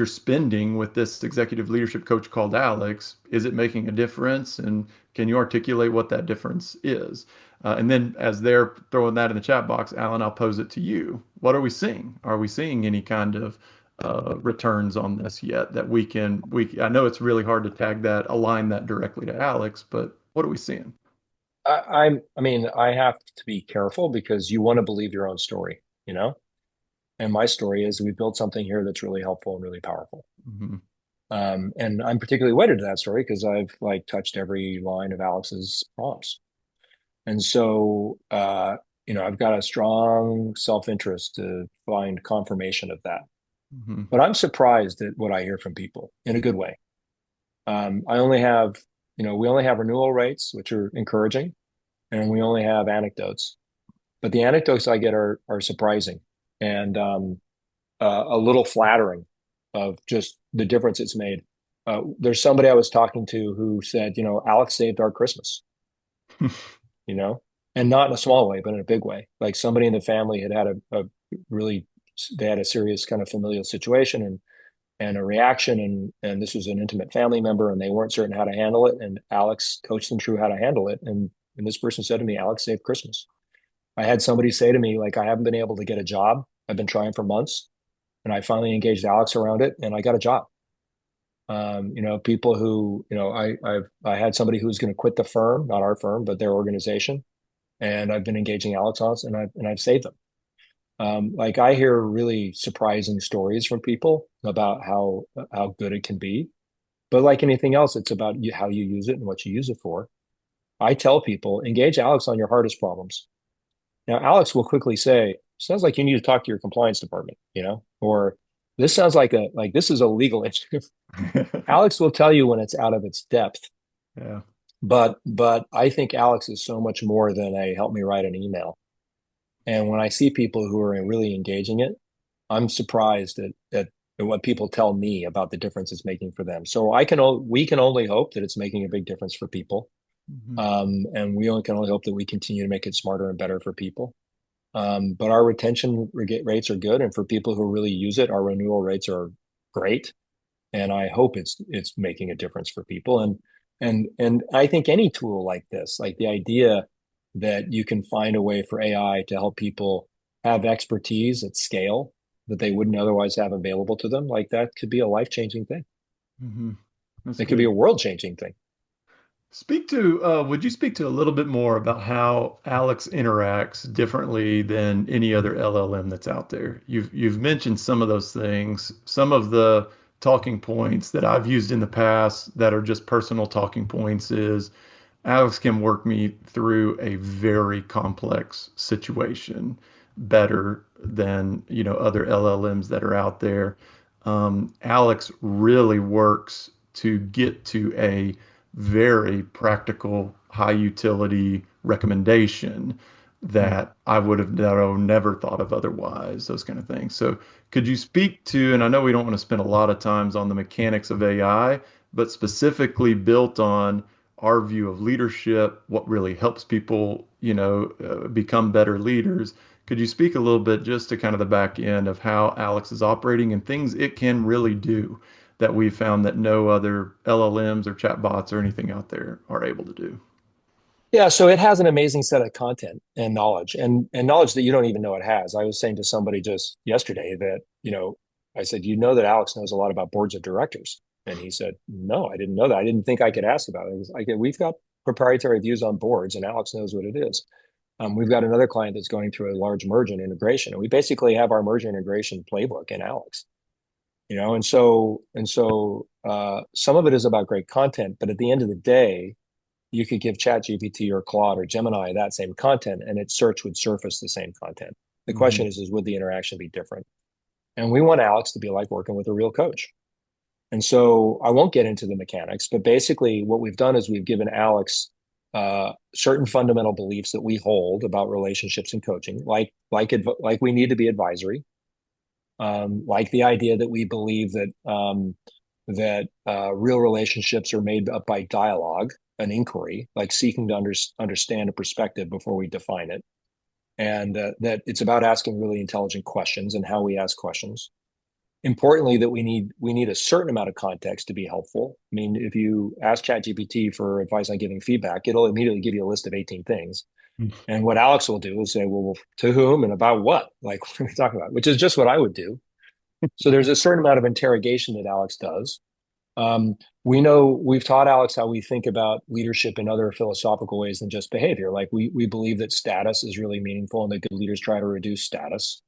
spending with this executive leadership coach called Alex, is it making a difference? And can you articulate what that difference is? And then as they're throwing that in the chat box, Alan, I'll pose it to you. What are we seeing? Are we seeing any kind of returns on this yet that I know it's really hard to align that directly to Alex, but what are we seeing? I mean, I have to be careful because you want to believe your own story, you know? And my story is we built something here that's really helpful and really powerful. Hmm. And I'm particularly wedded to that story because I've like touched every line of Alex's prompts. And so, I've got a strong self-interest to find confirmation of that. Hmm. But I'm surprised at what I hear from people in a good way. I only have, we only have renewal rates, which are encouraging, and we only have anecdotes. But the anecdotes I get are surprising and a little flattering of just the difference it's made. There's somebody I was talking to who said, Alex saved our Christmas, you know, and not in a small way, but in a big way. Like somebody in the family had a really, they had a serious kind of familial situation and a reaction, and this was an intimate family member, and they weren't certain how to handle it, and Alex coached them through how to handle it, and this person said to me, Alex saved Christmas. I had somebody say to me, like, I haven't been able to get a job. I've been trying for months, and I finally engaged Alex around it, and I got a job. People who, I had somebody who was going to quit the firm, not our firm, but their organization, and I've been engaging Alex on it, and I've saved them. Like I hear really surprising stories from people about how good it can be. But like anything else, it's about how you use it and what you use it for. I tell people, engage Alex on your hardest problems. Now, Alex will quickly say, sounds like you need to talk to your compliance department, or this sounds like this is a legal issue. Alex will tell you when it's out of its depth. Yeah. But I think Alex is so much more than a help me write an email. And when I see people who are really engaging it, I'm surprised at what people tell me about the difference it's making for them. So we can only hope that it's making a big difference for people. Hmm. And can only hope that we continue to make it smarter and better for people. But our retention rates are good, and for people who really use it, our renewal rates are great. And I hope it's making a difference for people. And I think any tool like this, like the idea that you can find a way for AI to help people have expertise at scale that they wouldn't otherwise have available to them, like that could be a life-changing thing. Hmm. That's It could be good. a world-changing thing. Would you speak to a little bit more about how Alex interacts differently than any other LLM that's out there? You've mentioned some of those things, some of the talking points that I've used in the past that are just personal talking points is Alex can work me through a very complex situation better than, other LLMs that are out there. Alex really works to get to a very practical, high utility recommendation Mm. that I would have never thought of otherwise, those kind of things. So, could you speak to, and I know we don't want to spend a lot of times on the mechanics of AI, but specifically built on our view of leadership, what really helps people, become better leaders. Could you speak a little bit just to kind of the back end of how Alex is operating and things it can really do that we've found that no other LLMs or chatbots or anything out there are able to do? Yeah, so it has an amazing set of content and knowledge and knowledge that you don't even know it has. I was saying to somebody just yesterday that, I said, that Alex knows a lot about boards of directors. And he said, no, I didn't know that. I didn't think I could ask about it. We've got proprietary views on boards and Alex knows what it is. We've got another client that's going through a large merge and integration, and we basically have our merge integration playbook in Alex. Some of it is about great content, but at the end of the day, you could give ChatGPT or Claude or Gemini that same content, and its search would surface the same content. The Hmm. question is would the interaction be different? And we want Alex to be like working with a real coach. And so I won't get into the mechanics, but basically what we've done is we've given Alex certain fundamental beliefs that we hold about relationships and coaching, like we need to be advisory, like the idea that we believe that real relationships are made up by dialogue, an inquiry, like seeking to understand a perspective before we define it, and that it's about asking really intelligent questions and how we ask questions. Importantly, that we need a certain amount of context to be helpful. I mean, if you ask ChatGPT for advice on giving feedback, it'll immediately give you a list of 18 things. And what Alex will do is say, well, to whom and about what? Like, what are we talking about? Which is just what I would do. So there's a certain amount of interrogation that Alex does. Um, we know we've taught Alex how we think about leadership in other philosophical ways than just behavior. Like we believe that status is really meaningful and that good leaders try to reduce status.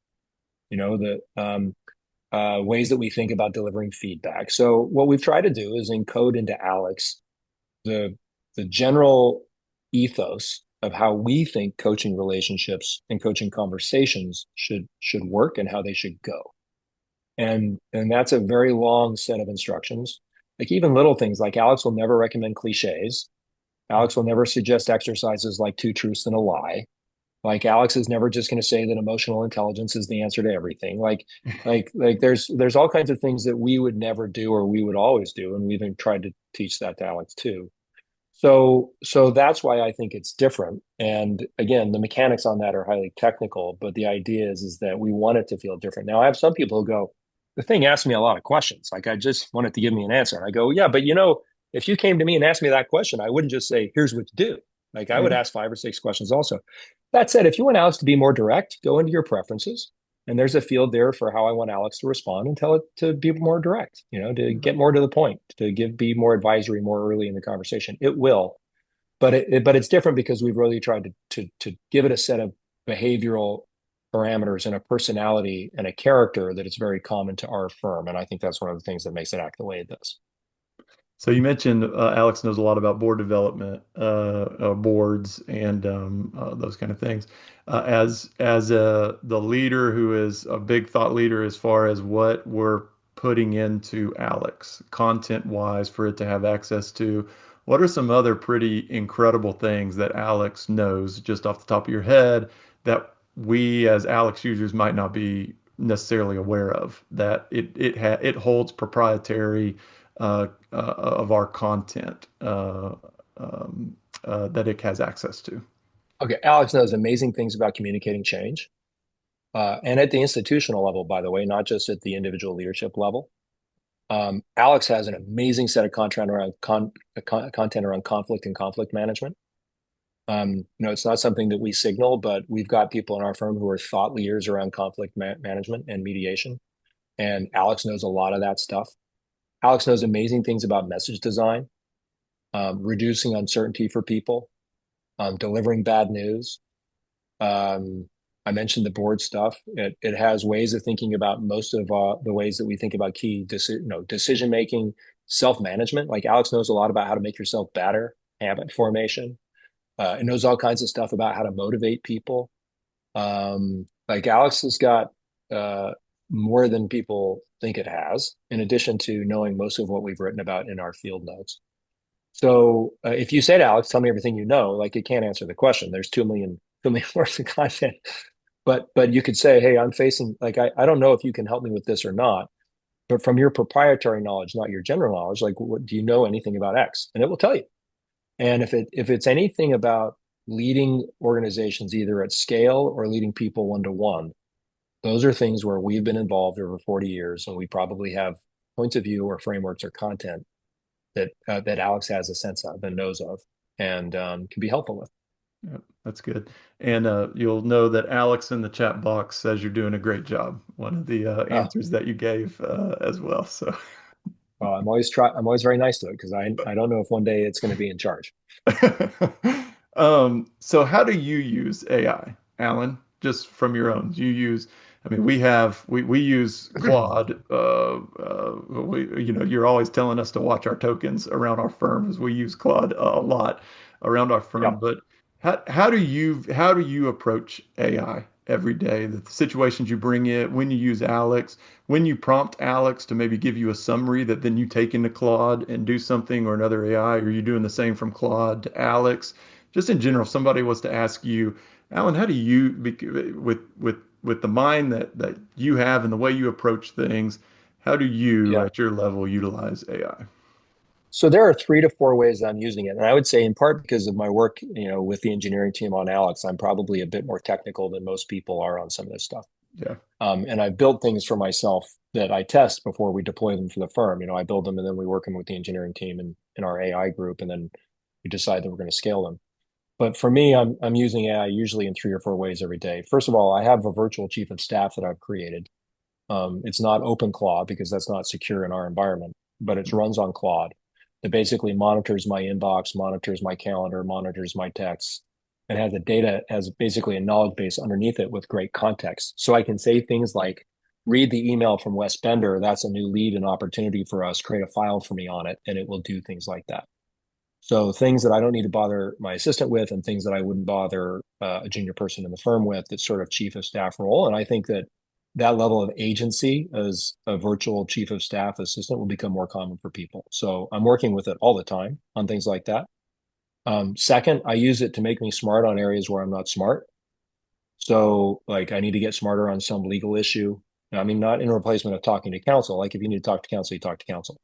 You know, the ways that we think about delivering feedback. So what we've tried to do is encode into Alex the the general ethos of how we think coaching relationships and coaching conversations should work and how they should go. And that's a very long set of instructions. Like even little things like Alex will never recommend cliches. Alex will never suggest exercises like two truths and a lie. Like Alex is never just going to say that emotional intelligence is the answer to everything. Like there's all kinds of things that we would never do or we would always do, and we've been tried to teach that to Alex too. So that's why I think it's different. And again, the mechanics on that are highly technical, but the idea is that we want it to feel different. Now, I have some people who go, the thing asked me a lot of questions. Like I just wanted to give me an answer. And I go, yeah, but if you came to me and asked me that question, I wouldn't just say, here's what to do. Like I would Yeah. ask 5 or 6 questions also. That said, if you want Alex to be more direct, go into your preferences. And there's a field there for how I want Alex to respond and tell it to be more direct, to get more to the point, be more advisory more early in the conversation. It will, but it's different because we've really tried to give it a set of behavioral parameters and a personality and a character that is very common to our firm. And I think that's one of the things that makes it act the way it does. So you mentioned Alex knows a lot about board development, boards, and those kind of things. As the leader who is a big thought leader as far as what we're putting into Alex, content wise, for it to have access to, what are some other pretty incredible things that Alex knows just off the top of your head that we as Alex users might not be necessarily aware of, that it holds proprietary of our content that it has access to. Okay, Alex knows amazing things about communicating change, and at the institutional level, by the way, not just at the individual leadership level. Alex has an amazing set of content around conflict and conflict management. It's not something that we signal, but we've got people in our firm who are thought leaders around conflict management and mediation. And Alex knows a lot of that stuff. Alex knows amazing things about message design, reducing uncertainty for people, delivering bad news. I mentioned the board stuff. It has ways of thinking about most of the ways that we think about key decision making, self management. Like Alex knows a lot about how to make yourself better, habit formation. It knows all kinds of stuff about how to motivate people. Like Alex has got more than people think it has, in addition to knowing most of what we've written about in our field notes. So if you say to Alex, tell me everything you know, like it can't answer the question. There's 2 million words of content. But you could say, hey, I'm facing like I don't know if you can help me with this or not, but from your proprietary knowledge, not your general knowledge, like what do you know anything about X? And it will tell you. And if it's anything about leading organizations either at scale or leading people one to one, those are things where we've been involved over 40 years, and we probably have points of view or frameworks or content that Alex has a sense of and knows of, and can be helpful with. Yeah, that's good. And you'll know that Alex in the chat box says you're doing a great job. One of the Uh, answers that you gave as well. So, I'm always very nice to it because I don't know if one day it's going to be in charge. so how do you use AI, Alan? Just from your own, do you use? I mean, we use Claude. You're always telling us to watch our tokens around our firm as we use Claude a lot around our firm. Yeah. But how do you approach AI every day? The situations you bring it, when you use Alex, when you prompt Alex to maybe give you a summary that then you take into Claude and do something or another AI, or are you doing the same from Claude to Alex? Just in general, if somebody was to ask you, Alan, how do you, with the mind that you have and the way you approach things, how do you Yeah. at your level utilize AI? So there are 3 to 4 ways I'm using it. And I would say in part because of my work, with the engineering team on Alex, I'm probably a bit more technical than most people are on some of this stuff. Yeah. And I've built things for myself that I test before we deploy them for the firm. I build them and then we work them with the engineering team and in our AI group, and then we decide that we're going to scale them. But for me, I'm using AI usually in 3 or 4 ways every day. First of all, I have a virtual chief of staff that I've created. It's not OpenClaw because that's not secure in our environment, but it runs on Claude. That basically monitors my inbox, monitors my calendar, monitors my texts, and has a data has basically a knowledge base underneath it with great context. So I can say things like, read the email from Wes Bender. That's a new lead and opportunity for us. Create a file for me on it, and it will do things like that. So things that I don't need to bother my assistant with, and things that I wouldn't bother a junior person in the firm with, that's sort of chief of staff role. And I think that that level of agency as a virtual chief of staff assistant will become more common for people. So I'm working with it all the time on things like that. Second, I use it to make me smart on areas where I'm not smart. So like I need to get smarter on some legal issue. I mean, not in replacement of talking to counsel. Like if you need to talk to counsel, you talk to counsel.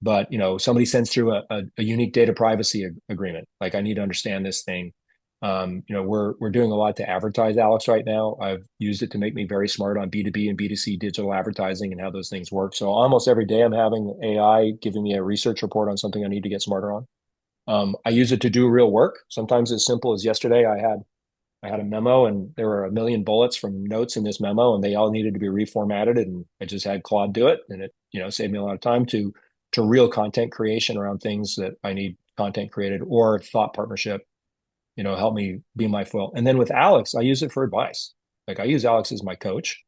But somebody sends through a unique data privacy agreement. Like I need to understand this thing. We're doing a lot to advertise Alex right now. I've used it to make me very smart on B2B and B2C digital advertising and how those things work. So almost every day I'm having AI giving me a research report on something I need to get smarter on. I use it to do real work. Sometimes as simple as yesterday, I had a memo and there were a million bullets from notes in this memo and they all needed to be reformatted, and I just had Claude do it, and it saved me a lot of time to real content creation around things that I need content created, or thought partnership, help me be my foil. And then with Alex, I use it for advice. Like I use Alex as my coach.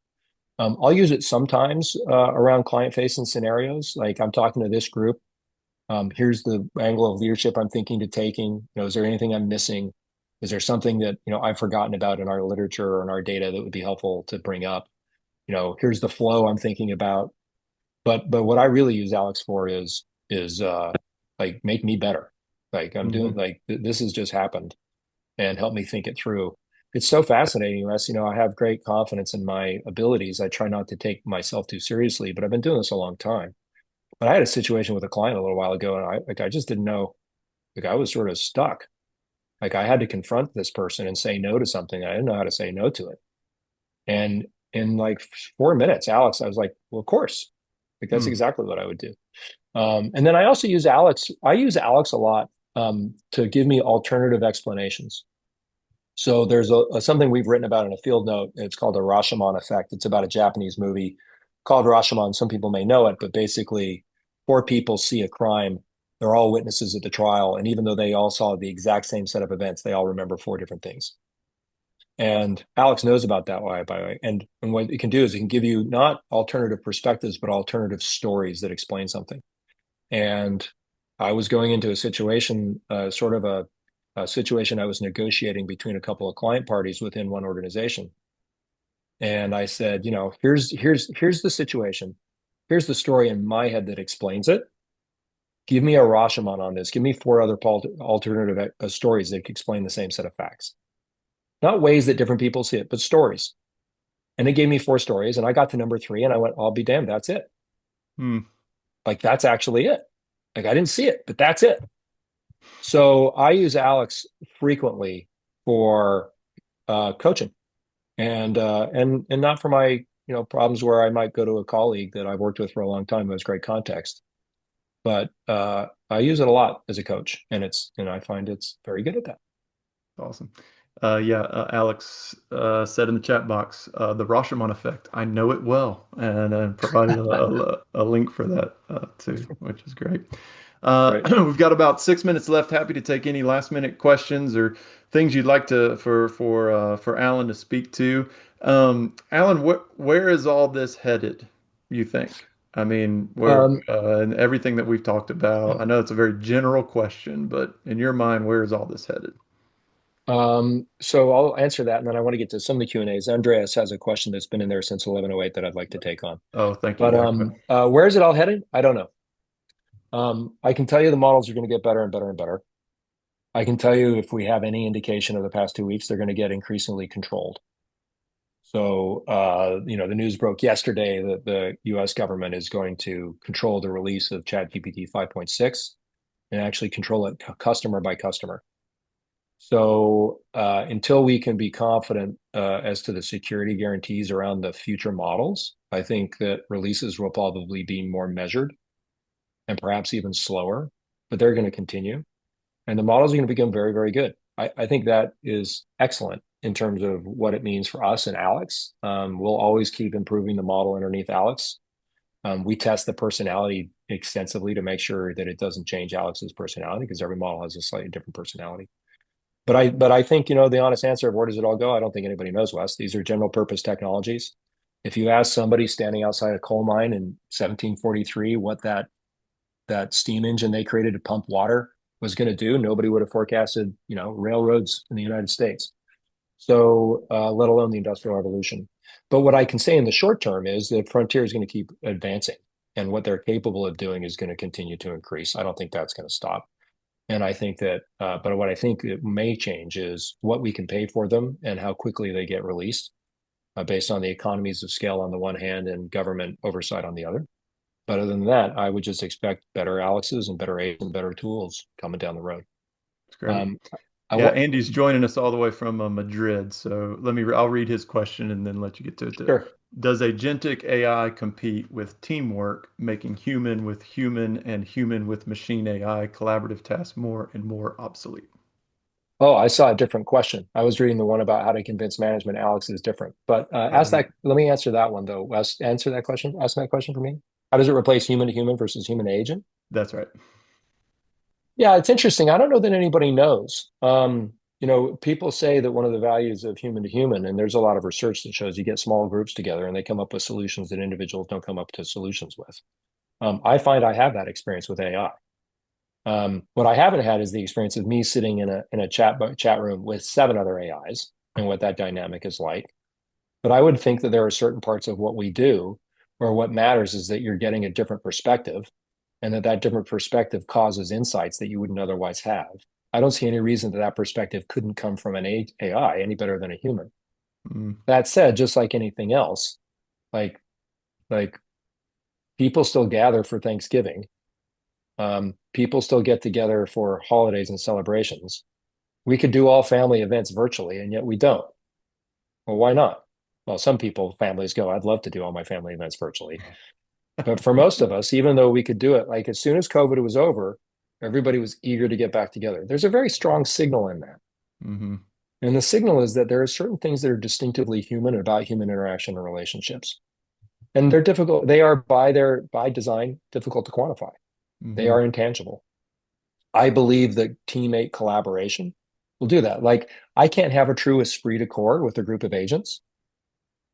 I'll use it sometimes around client facing scenarios. Like I'm talking to this group. Here's the angle of leadership I'm thinking to taking. Is there anything I'm missing? Is there something that I've forgotten about in our literature or in our data that would be helpful to bring up? Here's the flow I'm thinking about. But what I really use Alex for is like make me better. Like I'm doing Hmm. like this has just happened and help me think it through. It's so fascinating, Russ. I have great confidence in my abilities. I try not to take myself too seriously, but I've been doing this a long time. But I had a situation with a client a little while ago, and I just didn't know. Like I was sort of stuck. Like I had to confront this person and say no to something. I didn't know how to say no to it. And in like 4 minutes, Alex, I was like, well, of course. Like that's Hmm. exactly what I would do. And then I also use Alex. I use Alex a lot to give me alternative explanations. So there's something we've written about in a field note. It's called the Rashomon effect. It's about a Japanese movie called Rashomon. Some people may know it, but basically, 4 people see a crime. They're all witnesses at the trial, and even though they all saw the exact same set of events, they all remember 4 different things. And Alex knows about that, by the way. And what it can do is it can give you not alternative perspectives, but alternative stories that explain something. And I was going into a situation, sort of a situation I was negotiating between a couple of client parties within one organization. And I said, here's the situation. Here's the story in my head that explains it. Give me a Rashomon on this. Give me 4 other alternative stories that explain the same set of facts. Not ways that different people see it, but stories. And it gave me 4 stories, and I got to number 3, and I went, "I'll be damned, that's it. Hmm. Like that's actually it. Like I didn't see it, but that's it." So I use Alex frequently for coaching, and not for my problems where I might go to a colleague that I've worked with for a long time who has great context, but I use it a lot as a coach, and I find it's very good at that. Awesome. Yeah, Alex said in the chat box, the Rashomon effect. I know it well, and provided a link for that too, which is great. Right. We've got about 6 minutes left. Happy to take any last minute questions or things you'd like to for Alan to speak to. Alan, where is all this headed, you think? I mean, where Um, and everything that we've talked about. I know it's a very general question, but in your mind, where is all this headed? so I'll answer that, and then I want to get to some of the Q&As. Andreas has a question that's been in there since 11:08 that I'd like to take on. Oh, thank you. But Yeah, go ahead. where is it all headed? I don't know. I can tell you the models are going to get better and better and better. I can tell you if we have any indication of the past 2 weeks, they're going to get increasingly controlled. So, the news broke yesterday that the US government is going to control the release of ChatGPT 5.6 and actually control it customer by customer. So, until we can be confident as to the security guarantees around the future models, I think that releases will probably be more measured and perhaps even slower, but they're going to continue. And the models are going to become very, very good. I think that is excellent in terms of what it means for us and Alex. We'll always keep improving the model underneath Alex. We test the personality extensively to make sure that it doesn't change Alex's personality because every model has a slightly different personality. But I think, the honest answer of where does it all go? I don't think anybody knows, Wes. These are general purpose technologies. If you ask somebody standing outside a coal mine in 1743 what that steam engine they created to pump water was going to do, nobody would have forecasted, railroads in the United States. So, let alone the Industrial Revolution. But what I can say in the short term is that Frontier is going to keep advancing, and what they're capable of doing is going to continue to increase. I don't think that's going to stop. And I think that, but what I think it may change is what we can pay for them and how quickly they get released, based on the economies of scale on the one hand and government oversight on the other. But other than that, I would just expect better Alexes and better aids and better tools coming down the road. It's great. Um, I Yeah, want Andy's joining us all the way from Madrid. So I'll read his question and then let you get to it there. Sure. Does agentic AI compete with teamwork, making human with human and human with machine AI collaborative tasks more and more obsolete? Oh, I saw a different question. I was reading the one about how to convince management. Alex is different, but Oh, ask that. Let me answer that one though. Wes, answer that question. Ask that question for me. How does it replace human to human versus human to agent? that's right. Yeah, it's interesting. I don't know that anybody knows. People say that one of the values of human to human, and there's a lot of research that shows you get small groups together and they come up with solutions that individuals don't come up to solutions with. I find I have that experience with AI. What I haven't had is the experience of me sitting in a chat room with seven other AIs and what that dynamic is like. But I would think that there are certain parts of what we do where what matters is that you're getting a different perspective and that different perspective causes insights that you wouldn't otherwise have. I don't see any reason that that perspective couldn't come from an AI any better than a human. Mm, That said, just like anything else, like like people still gather for Thanksgiving. People still get together for holidays and celebrations. We could do all family events virtually, and yet we don't. Well, why not? Well, some people, families go, I'd love to do all my family events virtually. But for most of us, even though we could do it, like as soon as COVID was over, everybody was eager to get back together. There's a very strong signal in that. hmm And the signal is that there are certain things that are distinctively human about human interaction and relationships. And they're difficult. They are by design difficult to quantify. They hmm are intangible. I believe that teammate collaboration will do that. Like I can't have a true esprit de corps with a group of agents,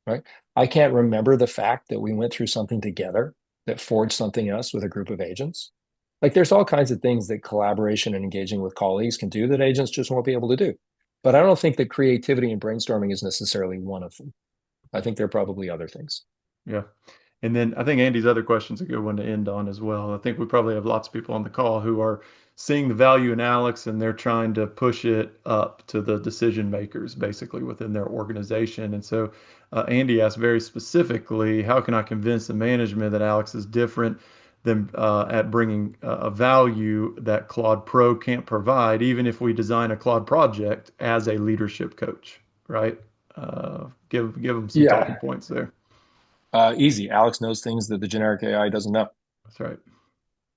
right? I can't remember the fact that we went through something together that forged something else with a group of agents. Like there's all kinds of things that collaboration and engaging with colleagues can do that agents just won't be able to do. But I don't think that creativity and brainstorming is necessarily one of them. I think there are probably other things. Yeah. And then I think Andy's other question's a good one to end on as well. I think we probably have lots of people on the call who are seeing the value in Alex and they're trying to push it up to the decision makers basically within their organization. And so Andy asked very specifically, how can I convince the management that Alex is different than at bringing a value that Claude Pro can't provide, even if we design a Claude project as a leadership coach, right? Give them some talking Yeah. points there. Easy. Alex knows things that the generic AI doesn't know. That's right.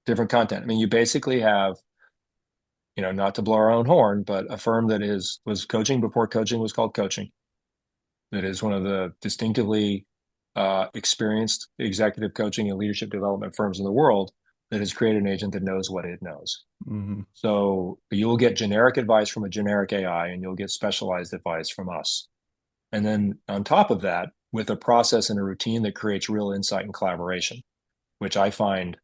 Different content. I mean, you basically have, not to blow our own horn, but a firm that was coaching before coaching was called coaching. That is one of the distinctively experienced executive coaching and leadership development firms in the world that has created an agent that knows what it knows. hmm So you'll get generic advice from a generic AI, and you'll get specialized advice from us. And then on top of that, with a process and a routine that creates real insight and collaboration, which I find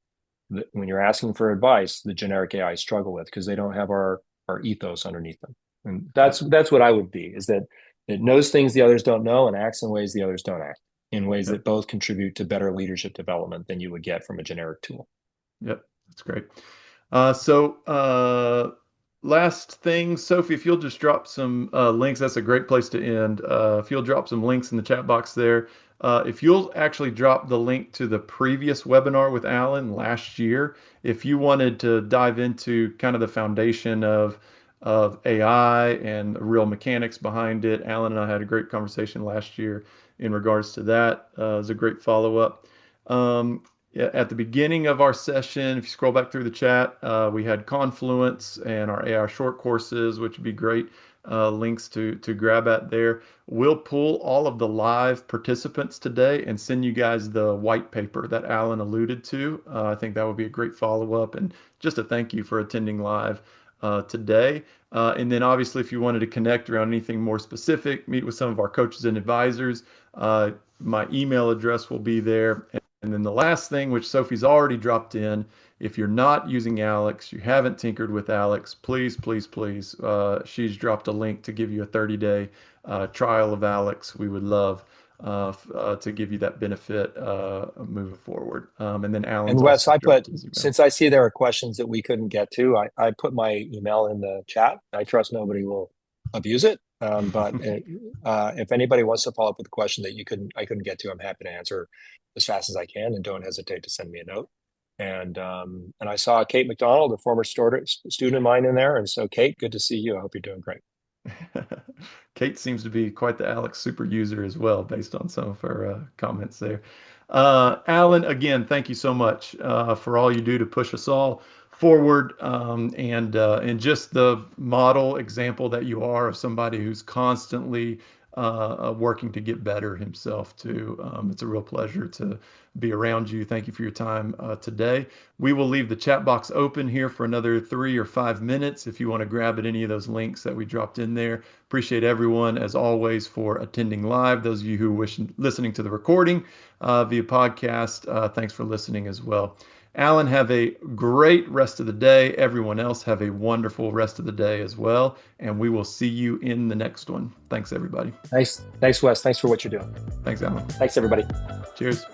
that when you're asking for advice, the generic AI struggle with because they don't have our ethos underneath them. And Yep. that's what I would be, is that it knows things the others don't know and acts in ways the others don't act, in ways Yep. that both contribute to better leadership development than you would get from a generic tool. Yep. That's great. Last thing, Sophie, if you'll just drop some links, that's a great place to end. If you'll drop some links in the chat box there. If you'll actually drop the link to the previous webinar with Alan last year, if you wanted to dive into kind of the foundation of AI and the real mechanics behind it, Alan and I had a great conversation last year in regards to that. It was a great follow-up. Yeah, at the beginning of our session, if you scroll back through the chat, we had Confluence and our AI short courses, which would be great links to grab at there. We'll pull all of the live participants today and send you guys the white paper that Alan alluded to. I think that would be a great follow-up and just a thank you for attending live today. And then obviously, if you wanted to connect around anything more specific, meet with some of our coaches and advisors, my email address will be there. And then the last thing, which Sophie's already dropped in, if you're not using Alex, you haven't tinkered with Alex, please, please, please, she's dropped a link to give you a 30-day trial of Alex. We would love to give you that benefit moving forward. And then And Alan's Wes, also dropped his email. since I see there are questions that we couldn't get to, I put my email in the chat. I trust nobody will abuse it. But if anybody wants to follow up with a question that I couldn't get to, I'm happy to answer as fast as I can, and don't hesitate to send me a note. And I saw Kate McDonald, a former student of mine, in there. And so, Kate, good to see you. I hope you're doing great. Kate seems to be quite the Alex super user as well, based on some of her comments there. Alan, again, thank you so much for all you do to push us all forward, and just the model example that you are of somebody who's constantly working to get better himself too. It's a real pleasure to be around you. Thank you for your time today. We will leave the chat box open here for another 3 or 5 minutes if you want to grab at any of those links that we dropped in there. Appreciate everyone, as always, for attending live. Those of you who wish listening to the recording via podcast, thanks for listening as well. Alan, have a great rest of the day. Everyone else, have a wonderful rest of the day as well. And we will see you in the next one. Thanks, everybody. Thanks, Wes. Thanks for what you're doing. Thanks, Alan. Thanks, everybody. Cheers.